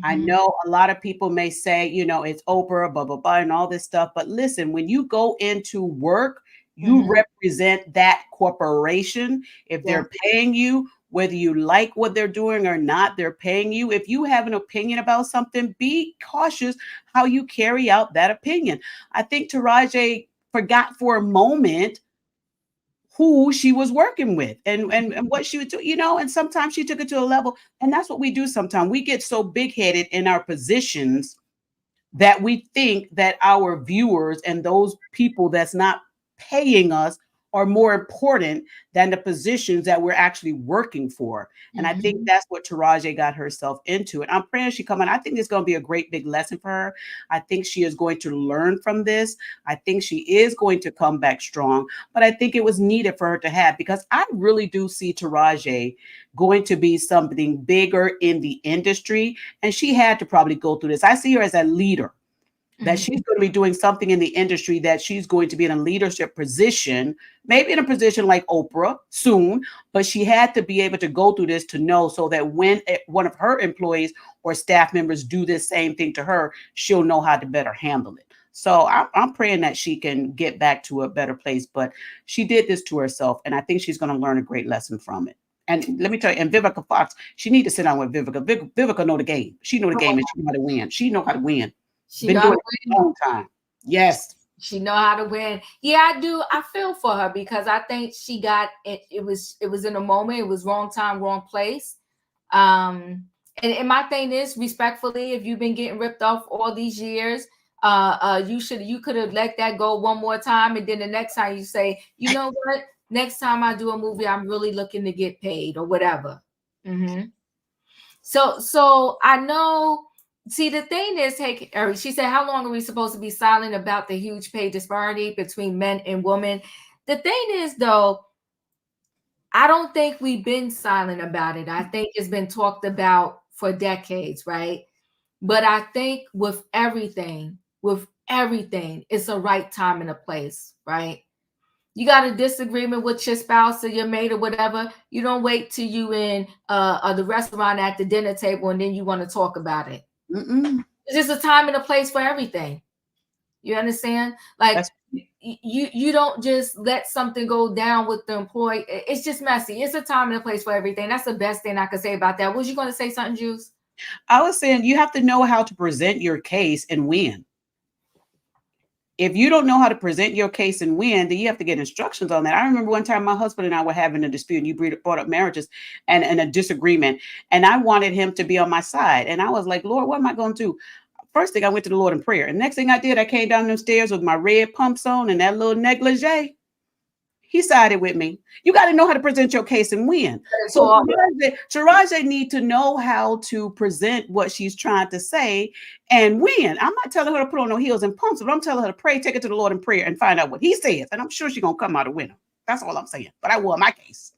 I know a lot of people may say, you know, it's Oprah, blah, blah, blah, and all this stuff. But listen, when you go into work, you represent that corporation. If they're paying you, whether you like what they're doing or not, they're paying you. If you have an opinion about something, be cautious how you carry out that opinion. I think Taraji forgot for a moment who she was working with and what she would do, you know, and sometimes she took it to a level. And that's what we do sometimes. We get so big-headed in our positions that we think that our viewers and those people that's not paying us are more important than the positions that we're actually working for. And I think that's what Taraji got herself into. And I'm praying she come in. I think it's going to be a great big lesson for her. I think she is going to learn from this. I think she is going to come back strong. But I think it was needed for her to have, because I really do see Taraji going to be something bigger in the industry. And she had to probably go through this. I see her as a leader. That she's going to be doing something in the industry, that she's going to be in a leadership position, maybe in a position like Oprah soon, but she had to be able to go through this to know, so that when one of her employees or staff members do this same thing to her, she'll know how to better handle it. So I'm praying that she can get back to a better place, but she did this to herself, and I think she's going to learn a great lesson from it. And let me tell you, and Vivica Fox, she need to sit down with Vivica. Vivica know the game. She know the game, and she know how to win. She know how to win. She been know doing it a long time. Yes. She know how to win. Yeah, I do. I feel for her because I think she got it. It was in a moment. It was wrong time, wrong place. And my thing is, respectfully, if you've been getting ripped off all these years, you could have let that go one more time, and then the next time you say, you know what, next time I do a movie, I'm really looking to get paid or whatever. So I know. See, the thing is, she said, how long are we supposed to be silent about the huge pay disparity between men and women? The thing is, though, I don't think we've been silent about it. I think it's been talked about for decades, right? But I think with everything, it's a right time and a place, right? You got a disagreement with your spouse or your mate or whatever, you don't wait till you in the restaurant at the dinner table and then you want to talk about it. It's just a time and a place for everything. You understand? Like you don't just let something go down with the employee. It's just messy. It's a time and a place for everything. That's the best thing I could say about that. Was you going to say something, Juice? I was saying you have to know how to present your case and win. If you don't know how to present your case and win, then you have to get instructions on that. I remember one time my husband and I were having a dispute, and you brought up marriages and a disagreement, and I wanted him to be on my side. And I was like, Lord, what am I going to do? First thing, I went to the Lord in prayer. And next thing I did, I came down them stairs with my red pumps on and that little negligee. He sided with me. You got to know how to present your case and win. So Taraji need to know how to present what she's trying to say and win. I'm not telling her to put on no heels and pumps, but I'm telling her to pray, take it to the Lord in prayer, and find out what He says. And I'm sure she's gonna come out a winner. That's all I'm saying. But I won my case.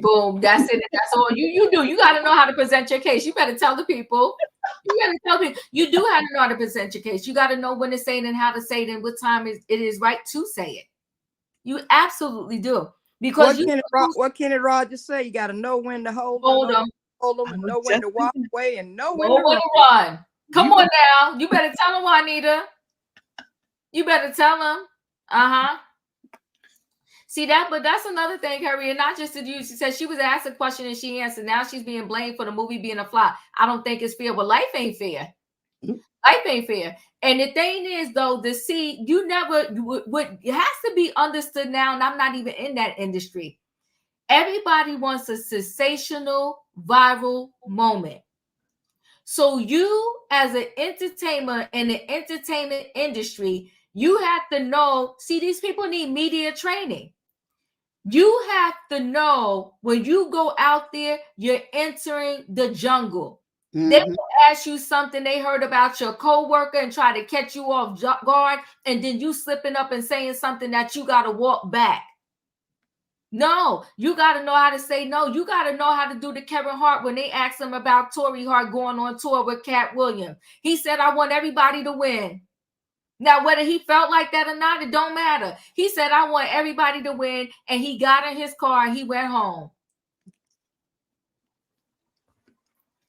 Boom. That's it. That's all you do. You got to know how to present your case. You better tell the people. You got to tell people. You do have to know how to present your case. You got to know when to say it and how to say it and what time it is right to say it. You absolutely do. Because what Kenny Rogers say? You got to know when to hold them, and know when to walk away, and know when to run. Come on now. You better tell them, Juanita. You better tell them. See that, but that's another thing, Harriet. Not just to you. She said she was asked a question and she answered. Now she's being blamed for the movie being a flop. I don't think it's fair. Well, life ain't fair. Life ain't fair. And the thing is, though, you never what it has to be understood now. And I'm not even in that industry. Everybody wants a sensational, viral moment. So you, as an entertainer in the entertainment industry, you have to know. See, these people need media training. You have to know when you go out there, you're entering the jungle. Mm-hmm. They will ask you something they heard about your coworker and try to catch you off guard, and then you slipping up and saying something that you got to walk back. No, you got to know how to say no. You got to know how to do the Kevin Hart when they asked him about Torrey Hart going on tour with Cat Williams. He said, I want everybody to win. Now, whether he felt like that or not, it don't matter. He said, I want everybody to win. And he got in his car and he went home.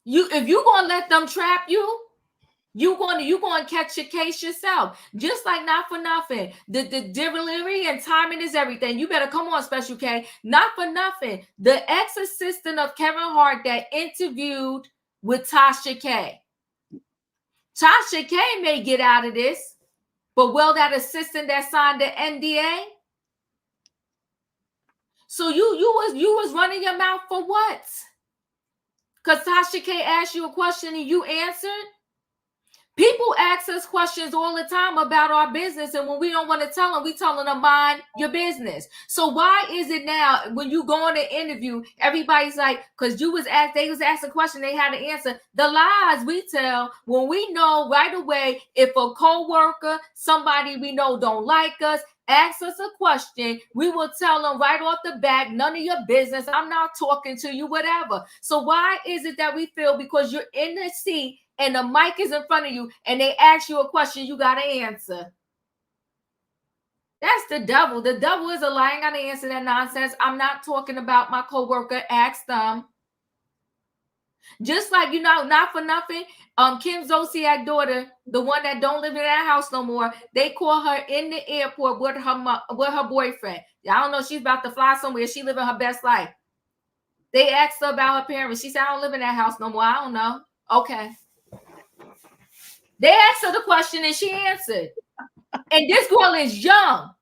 If you're going to let them trap you, you're going to catch your case yourself. Just like Not For Nothing. The delivery and timing is everything. You better come on, Special K. Not For Nothing. The ex-assistant of Kevin Hart that interviewed with Tasha K. Tasha K may get out of this. But will that assistant that signed the NDA? So you was running your mouth for what? Because Tasha K asked you a question and you answered? People ask us questions all the time about our business, and when we don't want to tell them, we telling them mind your business. So why is it now when you go on an interview, everybody's like, because they was asked a question, they had to answer. The lies we tell when we know right away if a co-worker, somebody we know don't like us, ask us a question, we will tell them right off the bat, none of your business, I'm not talking to you, whatever. So why is it that we feel because you're in the seat and the mic is in front of you and they ask you a question, you got to answer? That's the devil. The devil is a lie. I ain't got to answer that nonsense. I'm not talking about my coworker. Ask them. Just like, Not For Nothing, Kim Zolciak's daughter, the one that don't live in that house no more, they call her in the airport with her boyfriend. I don't know, she's about to fly somewhere. She living her best life. They asked her about her parents. She said, I don't live in that house no more. I don't know. Okay. They asked her the question and she answered. And this girl is young.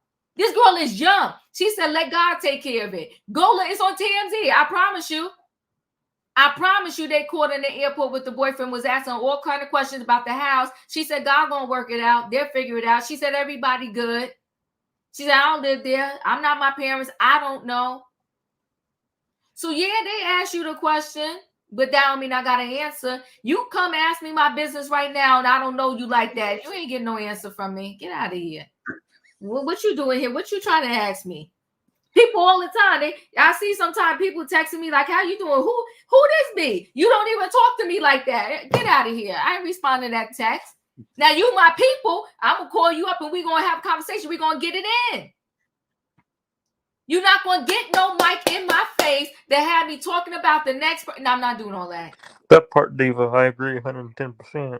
She said, let God take care of it. It's on TMZ. I promise you. They caught in the airport with the boyfriend, was asking all kind of questions about the house. She said, God gonna work it out. They'll figure it out. She said, everybody good. She said, I don't live there. I'm not my parents. I don't know. So yeah, they asked you the question, but that don't mean I got an answer. You come ask me my business right now and I don't know you like that. You ain't getting no answer from me. Get out of here. What you doing here? What you trying to ask me? People all the time. I see sometimes people texting me like, how you doing? Who this be? You don't even talk to me like that. Get out of here. I ain't responding to that text. Now you my people. I'm going to call you up and we're going to have a conversation. We're going to get it in. You're not going to get no mic in my face that had me talking about the next person. No, I'm not doing all that. That part, Diva, I agree 110%.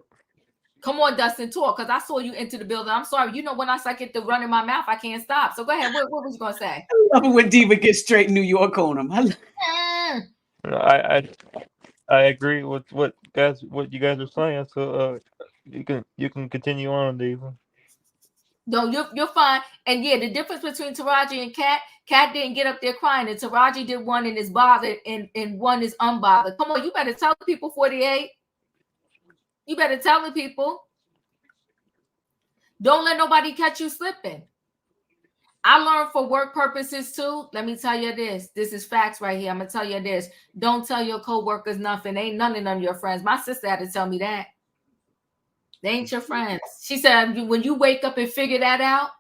Come on, Dustin, talk, because I saw you into the building. I'm sorry. When I get to run in my mouth, I can't stop. So go ahead. What was you going to say? I love it when Diva gets straight New York on him. I agree with what you guys are saying. So you can continue on, Diva. No, you're fine. And yeah, the difference between Taraji and Kat didn't get up there crying, and Taraji did one and is bothered, and one is unbothered. Come on, you better tell the people, 48. You better tell the people. Don't let nobody catch you slipping. I learned for work purposes too. Let me tell you this. This is facts right here. I'm gonna tell you this. Don't tell your coworkers nothing. Ain't none of them your friends. My sister had to tell me that. They ain't your friends. She said, when you wake up and figure that out,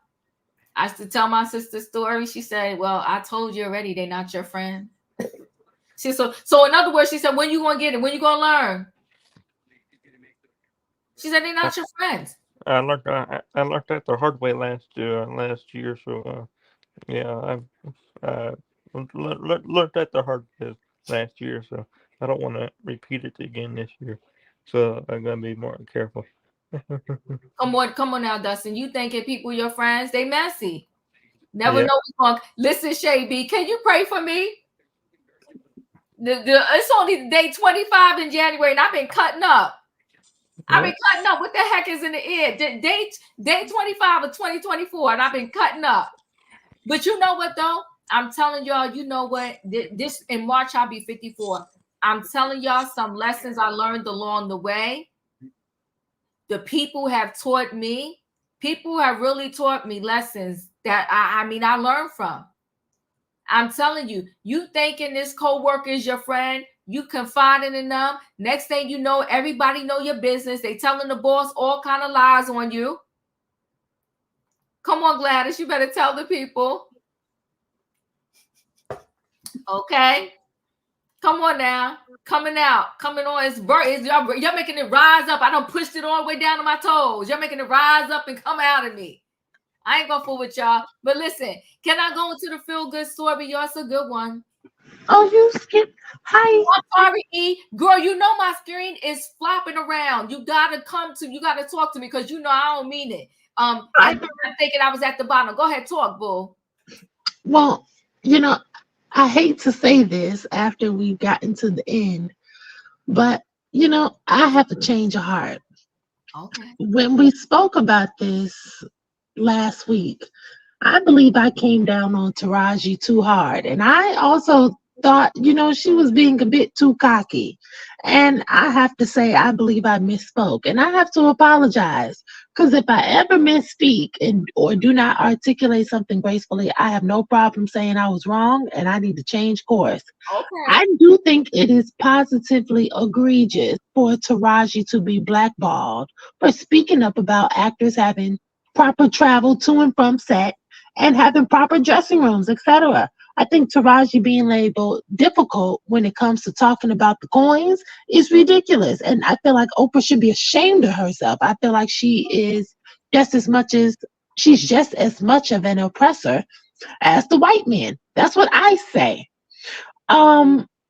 I used to tell my sister story. She said, well, I told you already, they're not your friend. She said, so in other words, she said, when you gonna get it? When you gonna learn? She said, they're not your friends. I learned that the hard way last year. So yeah, I learned that the hard way last year. So I don't want to repeat it again this year. So I'm gonna be more careful. Come on now, Dustin. You thinking people your friends? They messy. Never Yeah. know what's wrong. Listen, Shay B, can you pray for me? It's only day 25 in January, and I've been cutting up. I've been cutting up. What the heck is in the air? Day 25 of 2024, and I've been cutting up. But you know what, though? I'm telling y'all, you know what? This in March, I'll be 54. I'm telling y'all some lessons I learned along the way. The people have taught me. People have really taught me lessons that I learned from. I'm telling you, you thinking this coworker is your friend, you confiding in them. Next thing you know, everybody know your business. They telling the boss all kind of lies on you. Come on, Gladys, you better tell the people. Okay. Come on now. Coming on. You're making it rise up. I done pushed it all the way down to my toes. You're making it rise up and come out of me. I ain't gonna fool with y'all. But listen, can I go into the feel-good story? Y'all, it's a good one. Oh, you skipped. Hi. I'm sorry, E. Girl, you know my screen is flopping around. You gotta talk to me because you know I don't mean it. I'm thinking I was at the bottom. Go ahead, talk, boo. Well, you know, I hate to say this after we've gotten to the end, but you know, I have a change of heart. Okay. When we spoke about this last week, I believe I came down on Taraji too hard. And I also thought, you know, she was being a bit too cocky. And I have to say, I believe I misspoke. And I have to apologize. Because if I ever misspeak or do not articulate something gracefully, I have no problem saying I was wrong and I need to change course. Okay. I do think it is positively egregious for Taraji to be blackballed for speaking up about actors having proper travel to and from set and having proper dressing rooms, etc. I think Taraji being labeled difficult when it comes to talking about the coins is ridiculous. And I feel like Oprah should be ashamed of herself. I feel like she's just as much of an oppressor as the white man. That's what I say.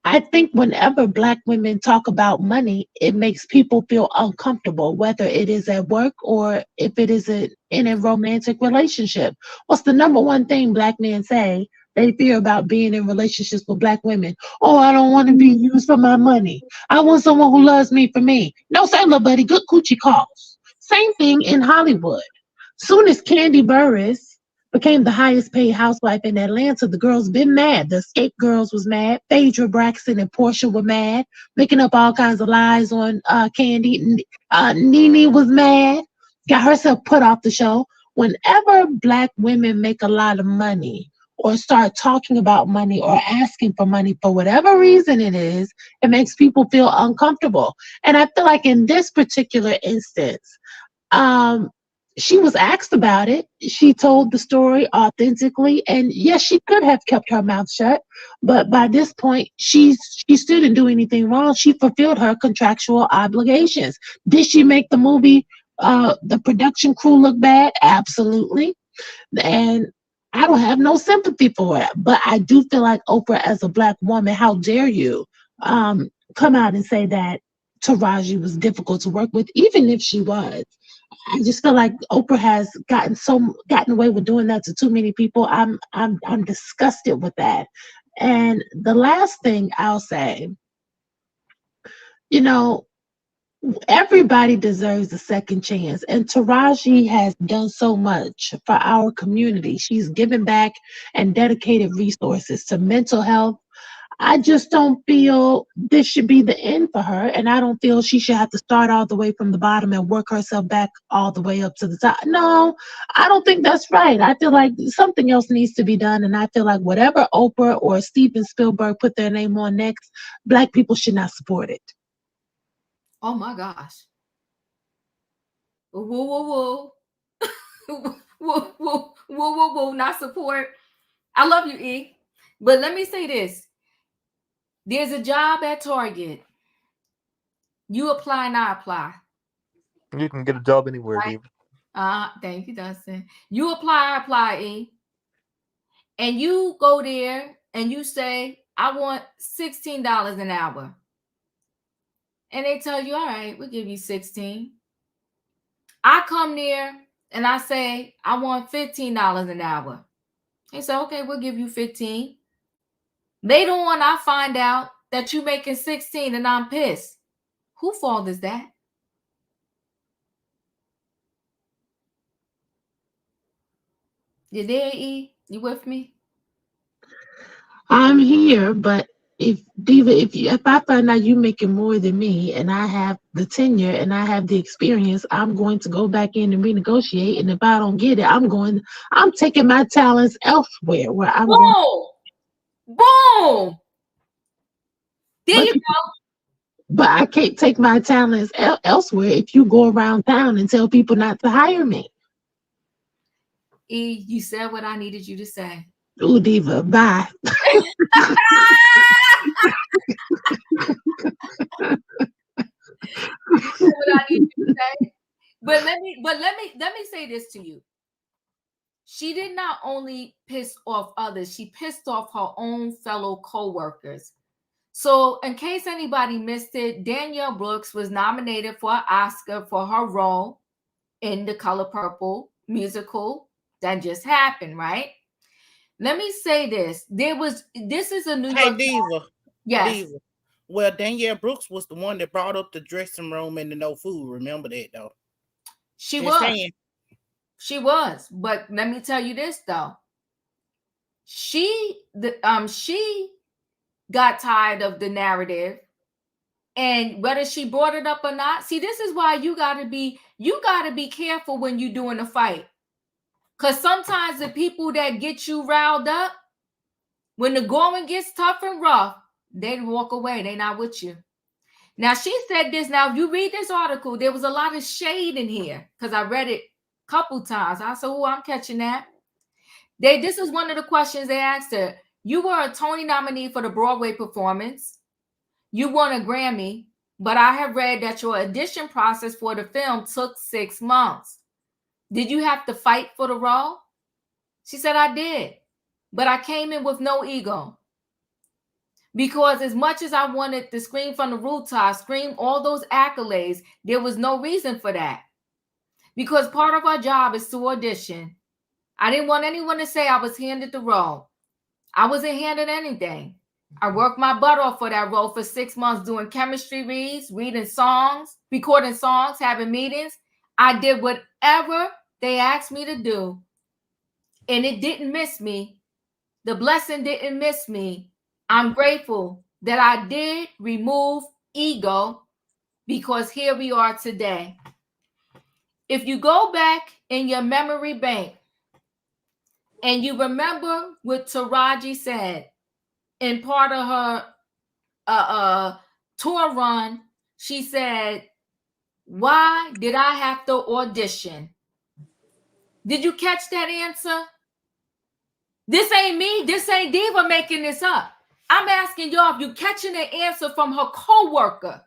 I think whenever Black women talk about money, it makes people feel uncomfortable, whether it is at work or if it is in a romantic relationship. What's the number one thing Black men say they fear about being in relationships with Black women? Oh, I don't want to be used for my money. I want someone who loves me for me. No, say, little buddy, good coochie calls. Same thing in Hollywood. Soon as Candy Burris became the highest paid housewife in Atlanta, the girls been mad. The Escape Girls was mad. Phaedra Braxton and Portia were mad, making up all kinds of lies on Candy. Nene was mad, got herself put off the show. Whenever Black women make a lot of money or start talking about money or asking for money for whatever reason it makes people feel uncomfortable. And I feel like in this particular instance, she was asked about it. She told the story authentically, and yes, she could have kept her mouth shut. But by this point, she still didn't do anything wrong. She fulfilled her contractual obligations. Did she make the movie, the production crew look bad? Absolutely. And I don't have no sympathy for it. But I do feel like Oprah, as a Black woman, how dare you come out and say that Taraji was difficult to work with, even if she was. I just feel like Oprah has gotten away with doing that to too many people. I'm disgusted with that. And the last thing I'll say, you know, everybody deserves a second chance, and Taraji has done so much for our community. She's given back and dedicated resources to mental health. I just don't feel this should be the end for her. And I don't feel she should have to start all the way from the bottom and work herself back all the way up to the top. No, I don't think that's right. I feel like something else needs to be done. And I feel like whatever Oprah or Steven Spielberg put their name on next, Black people should not support it. Oh my gosh. Whoa, whoa, whoa. Whoa, whoa, whoa, whoa, whoa, not support. I love you, E. But let me say this. There's a job at Target. You apply and I apply. You can get a job anywhere, Right? Dave. Thank you, Dustin. You apply, I apply, E. And you go there and you say, I want $16 an hour. And they tell you, all right, we'll give you 16. I come there and I say, I want $15 an hour. They say, okay, we'll give you 15. Later on, I find out that you're making 16 and I'm pissed. Whose fault is that? You there, E? You with me? I'm here, but if Diva, if I find out you making more than me and I have the tenure and I have the experience, I'm going to go back in and renegotiate. And if I don't get it, I'm taking my talents elsewhere where I'm Boom! Boom! There you go. But I can't take my talents elsewhere if you go around town and tell people not to hire me. E, you said what I needed you to say. Ooh, Diva, bye. What I need you to say. But let me say this to you. She did not only piss off others, she pissed off her own fellow co-workers. So in case anybody missed it, Danielle Brooks was nominated for an Oscar for her role in The Color Purple musical that just happened, right? Let me say this. This is a New York. Diva. Yes. Diva. Well, Danielle Brooks was the one that brought up the dressing room and the no food. Remember that, though? She was. She was. But let me tell you this, though. She got tired of the narrative, and whether she brought it up or not, see, this is why you gotta be careful when you're doing a fight, because sometimes the people that get you riled up, when the going gets tough and rough, they walk away. They're not with you. Now she said this. Now if you read this article, there was a lot of shade in here because I read it a couple times. I said, oh, I'm catching that. This is one of the questions they asked her. You were a Tony nominee for the Broadway performance. You won a Grammy, but I have read that your audition process for the film took 6 months. Did you have to fight for the role? She said, I did, but I came in with no ego. Because as much as I wanted to scream from the rooftop, scream all those accolades, there was no reason for that. Because part of our job is to audition. I didn't want anyone to say I was handed the role. I wasn't handed anything. I worked my butt off for that role for 6 months, doing chemistry reads, reading songs, recording songs, having meetings. I did whatever they asked me to do. And it didn't miss me. The blessing didn't miss me. I'm grateful that I did remove ego, because here we are today. If you go back in your memory bank and you remember what Taraji said in part of her tour run, she said, why did I have to audition? Did you catch that answer? This ain't me. This ain't Diva making this up. I'm asking y'all if you catching the answer from her co-worker.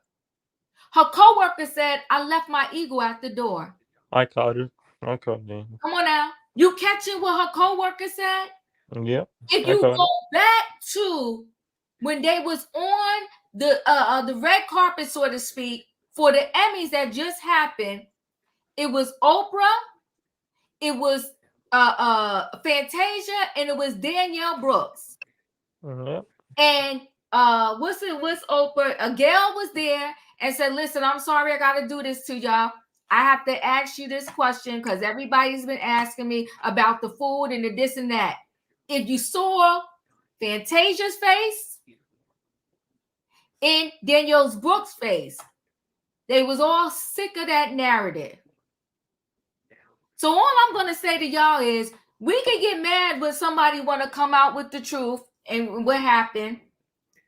Her co-worker said, I left my ego at the door. I caught it. I caught it. Come on now. You catching what her co-worker said? Yep. If you go back to when they was on the red carpet, so to speak, for the Emmys that just happened, it was Oprah, it was Fantasia, and it was Danielle Brooks. Yep. And what's Oprah? Gail was there and said, listen, I'm sorry I gotta do this to y'all. I have to ask you this question because everybody's been asking me about the food and the this and that. If you saw Fantasia's face, in Danielle Brooks' face. They was all sick of that narrative. So all I'm going to say to y'all is we can get mad when somebody want to come out with the truth and what happened.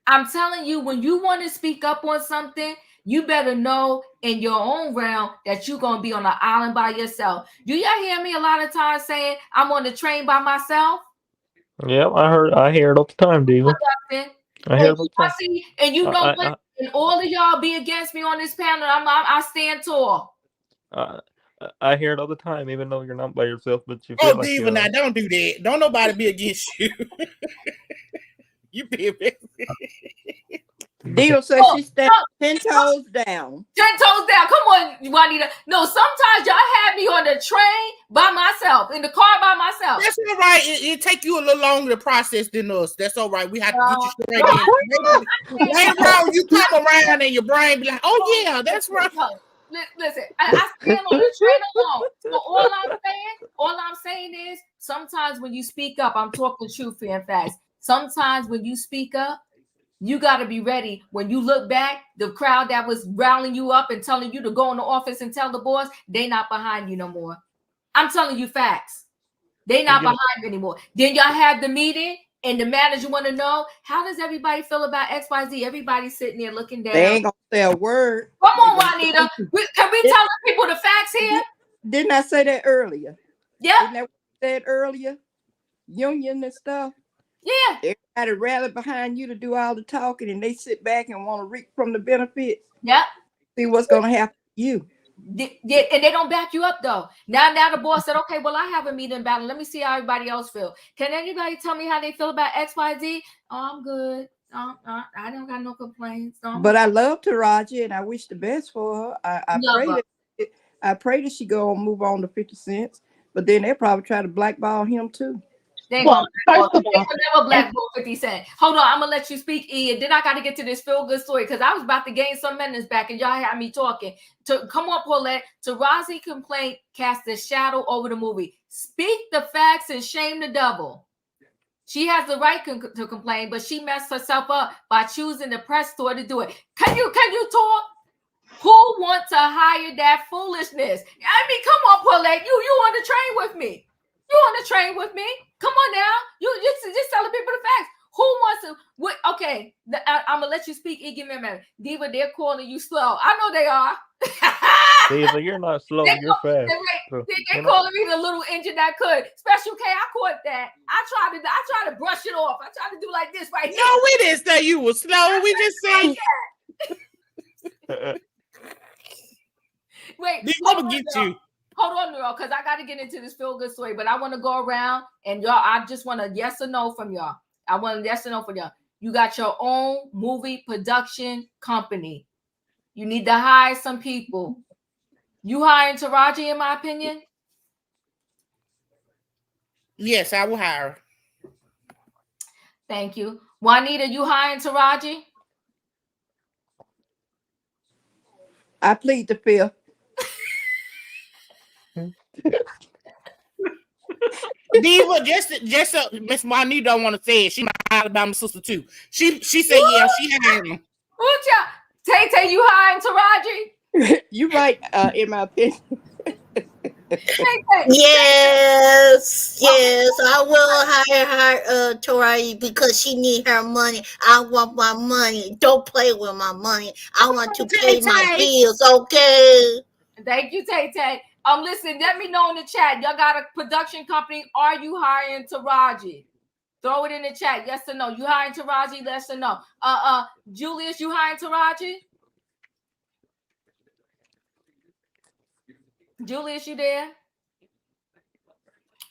I'm telling you, when you want to speak up on something, you better know in your own realm that you're going to be on an island by yourself. Do y'all hear me a lot of times saying I'm on the train by myself? Yep, I hear it all the time, Diva. I hear it all the time. See, and you know what? And all of y'all be against me on this panel. I stand tall. I hear it all the time, even though you're not by yourself, but you feel like Diva, now don't do that. Don't nobody be against you. You be against Diva says she stands 10 toes down. 10 toes down. Come on, Juanita. No, sometimes y'all have me on the train by myself, in the car by myself. That's all right. It take you a little longer to process than us. That's all right. We have to get you straight in. Later on, you come around and your brain be like, oh yeah, that's right. Listen, I stand on the train alone. So all I'm saying is sometimes when you speak up, I'm talking truth and facts. Sometimes when you speak up, you got to be ready. When you look back, the crowd that was rallying you up and telling you to go in the office and tell the boss, they not behind you no more. I'm telling you facts. They not behind you anymore. Then y'all have the meeting and the manager want to know, how does everybody feel about XYZ? Everybody's sitting there looking down. They ain't going to say a word. Come on, Juanita. Can we tell the people the facts here? Didn't I say that earlier? Yeah. Didn't I say that earlier? Union and stuff. Yeah. Everybody rally behind you to do all the talking, and they sit back and want to reap from the benefits. Yep. See what's going to happen to you. And they don't back you up though. Now the boss said, okay, well, I have a meeting battle. Let me see how everybody else feel. Can anybody tell me how they feel about XYZ? Oh, I'm good. I don't got no complaints. But I love Taraji and I wish the best for her. I pray that she go and move on to 50 cents. But then they probably try to blackball him too. They will never blackball 50 Cent. Hold on, I'm gonna let you speak, Ian. Then I got to get to this feel good story because I was about to gain some minutes back, and y'all had me talking. Come on, Paulette. Taraji complaint cast a shadow over the movie. Speak the facts and shame the devil. She has the right to complain, but she messed herself up by choosing the press tour to do it. Can you talk? Who want to hire that foolishness? I mean, come on, Paulette. You on the train with me? You on the train with me? Come on now. You just telling people the facts. Who wants to? What? Okay, I'm gonna let you speak. Give me a minute, Diva. They're calling you slow. I know they are. Diva, you're not slow. You're fast. They're calling me the little engine that could. Special K, I caught that. I tried to brush it off. I tried to do like this right here. No, we didn't say you were slow. We just said. Wait, I'm gonna get you. Hold on, Neuro, because I got to get into this feel good story, but I want to go around and y'all. I just want a yes or no from y'all. I want a yes or no from y'all. You got your own movie production company. You need to hire some people. You hiring Taraji, in my opinion? Yes, I will hire. Thank you. Juanita, you hiring Taraji? I plead the fifth. Diva, just Miss Juanita don't want to say it. She my Alabama sister too. She said yeah, she hired him. Tay, you hiring Taraji? You right, in my opinion. Yes, I will hire her, Taraji, because she need her money. I want my money. Don't play with my money. I want to pay my bills, okay? Thank you, Tay. Listen, let me know in the chat. Y'all got a production company. Are you hiring Taraji? Throw it in the chat. Yes or no. You hiring Taraji? Yes or no. Julius, you hiring Taraji? Julius, you there?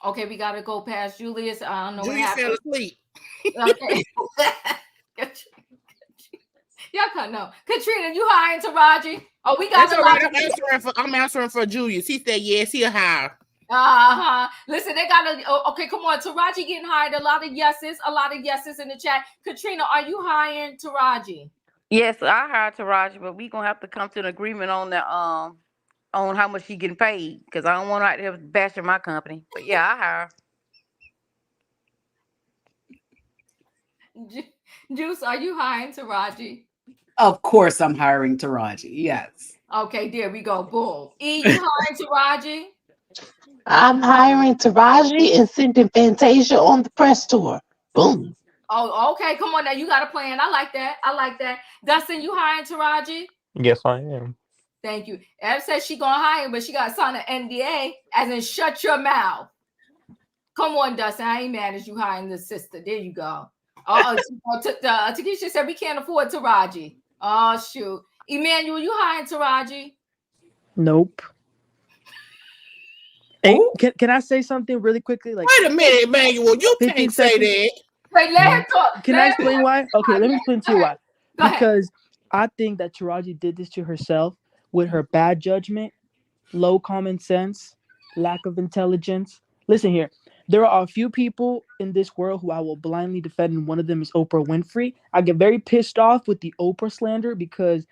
Okay, we gotta go past Julius. I don't know Julius what happened. fell asleep. Okay. Y'all can't know. Katrina, you hiring Taraji? Oh, we got I'm answering for Julius. He said yes, he'll hire. Listen, they got okay, come on. Taraji getting hired. A lot of yeses in the chat. Katrina, are you hiring Taraji? Yes, I hired Taraji, but we gonna have to come to an agreement on the on how much she getting paid, because I don't want her out there bashing my company. But yeah, I hire. Juice, are you hiring Taraji? Of course, I'm hiring Taraji. Yes. Okay, there we go. Boom. E, you hiring Taraji? I'm hiring Taraji and sending Fantasia on the press tour. Boom. Oh, okay. Come on now. You got a plan. I like that. I like that. Dustin, you hiring Taraji? Yes, I am. Thank you. Ev says she gonna hire, but she got to sign an NDA, as in shut your mouth. Come on, Dustin. I ain't mad at you hiring the sister. There you go. Takesha said we can't afford Taraji. Oh shoot. Emmanuel, you hiring Taraji? Nope. Hey, can I say something really quickly? Like, wait a minute, Emmanuel. You can't say that. Wait, let her talk. Can I explain why? Okay, let me explain to you why. Go ahead. Because I think that Taraji did this to herself with her bad judgment, low common sense, lack of intelligence. Listen here. There are a few people in this world who I will blindly defend, and one of them is Oprah Winfrey. I get very pissed off with the Oprah slander because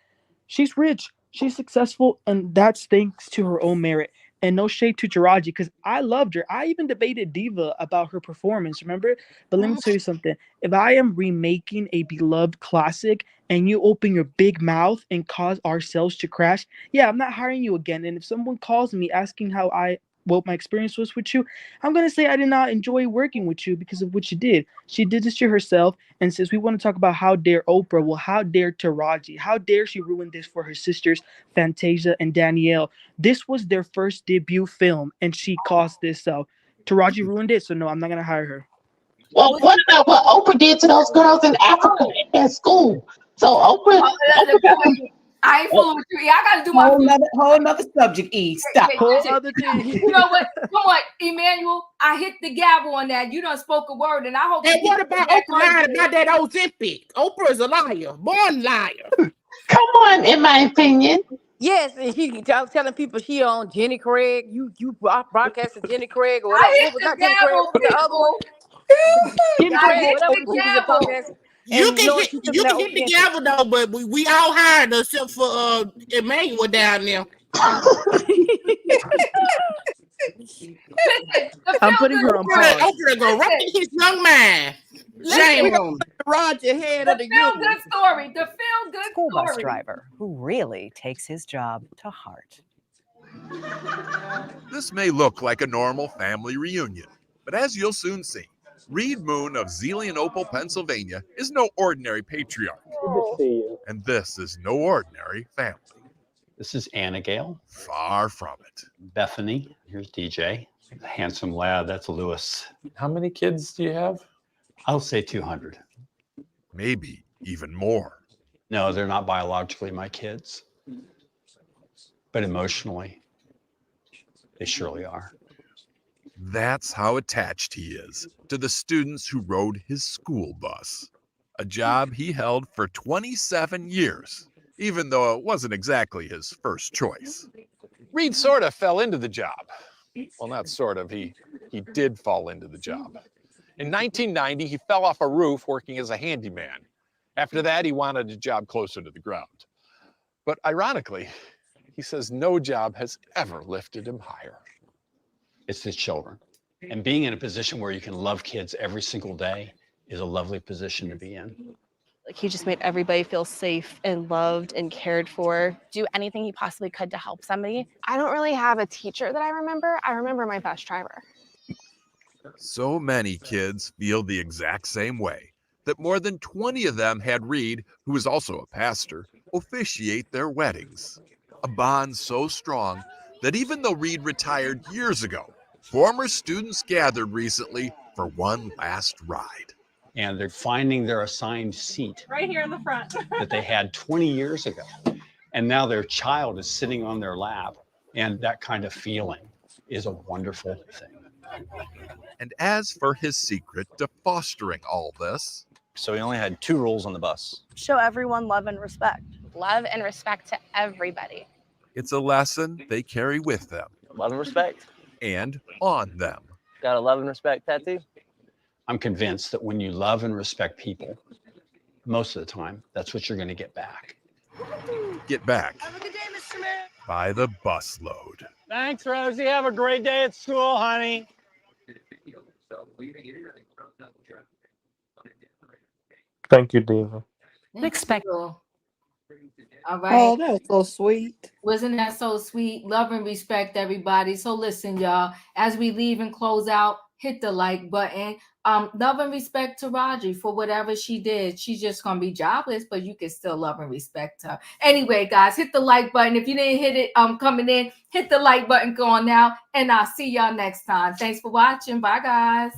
she's rich, she's successful, and that's thanks to her own merit. And no shade to Taraji, because I loved her. I even debated Diva about her performance, remember? But let me tell you something. If I am remaking a beloved classic and you open your big mouth and cause our sales to crash, yeah, I'm not hiring you again. And if someone calls me asking what my experience was with you, I'm going to say I did not enjoy working with you because of what you did. She did this to herself. And since we want to talk about how dare Oprah, well, how dare Taraji? How dare she ruin this for her sisters, Fantasia and Danielle? This was their first debut film, and she caused this. So Taraji ruined it. So no, I'm not going to hire her. Well, what about what Oprah did to those girls in Africa at school? So Oprah I ain't fooling with you. I gotta do my whole nother subject. E, stop. Whole other thing. You know what? Come on, Emmanuel. I hit the gavel on that. You done spoke a word, and I hope. And what about Oprah lying about that Ozempic? Oprah is a liar, born liar. Come on, in my opinion. Yes, and I was telling people she on Jenny Craig. You broadcasted Jenny Craig or whatever. What was not Jenny Craig? What was the other one? Jenny Craig, whatever she was a podcast. You can hit the gavel though, but we all hired except for Emmanuel down there. I'm putting her on pause. Oprah go right in his young mind. Shame on Roger head of the good story. The feel good school story. bus driver who really takes his job to heart. This may look like a normal family reunion, but as you'll soon see, Reed Moon of Jillian, Pennsylvania is no ordinary patriarch. Good to see you. And this is no ordinary family. This is Anna Gale. Far from it. Bethany. Here's DJ. The handsome lad. That's Lewis. How many kids do you have? I'll say 200. Maybe even more. No, they're not biologically my kids. But emotionally, they surely are. That's how attached he is to the students who rode his school bus, a job he held for 27 years, even though it wasn't exactly his first choice. Reed sort of fell into the job. Well, not sort of, he did fall into the job. In 1990, he fell off a roof working as a handyman. After that, he wanted a job closer to the ground. But ironically, he says no job has ever lifted him higher. It's the children. And being in a position where you can love kids every single day is a lovely position to be in. Like, he just made everybody feel safe and loved and cared for. Do anything he possibly could to help somebody. I don't really have a teacher that I remember. I remember my bus driver. So many kids feel the exact same way that more than 20 of them had Reed, who is also a pastor, officiate their weddings. A bond so strong that even though Reed retired years ago, former students gathered recently for one last ride. And they're finding their assigned seat Right here in the front. that they had 20 years ago. And now their child is sitting on their lap. And that kind of feeling is a wonderful thing. And as for his secret to fostering all this, so he only had 2 rules on the bus. Show everyone love and respect. Love and respect to everybody. it's a lesson they carry with them. Love and respect. And on them. Got a love and respect tattoo? I'm convinced that when you love and respect people, most of the time, that's what you're going to get back. Get back. Have a good day, Mr. Mayor. By the busload. Thanks, Rosie. Have a great day at school, honey. Thank you, Diva. Expect. All right. Oh, that was so sweet. Wasn't that so sweet? Love and respect, everybody. So listen, y'all, as we leave and close out, hit the like button. Love and respect Taraji for whatever she did. She's just gonna be jobless, but you can still love and respect her. Anyway, guys, hit the like button. If you didn't hit it coming in, hit the like button going now, and I'll see y'all next time. Thanks for watching. Bye, guys.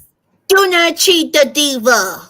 Do not cheat the diva.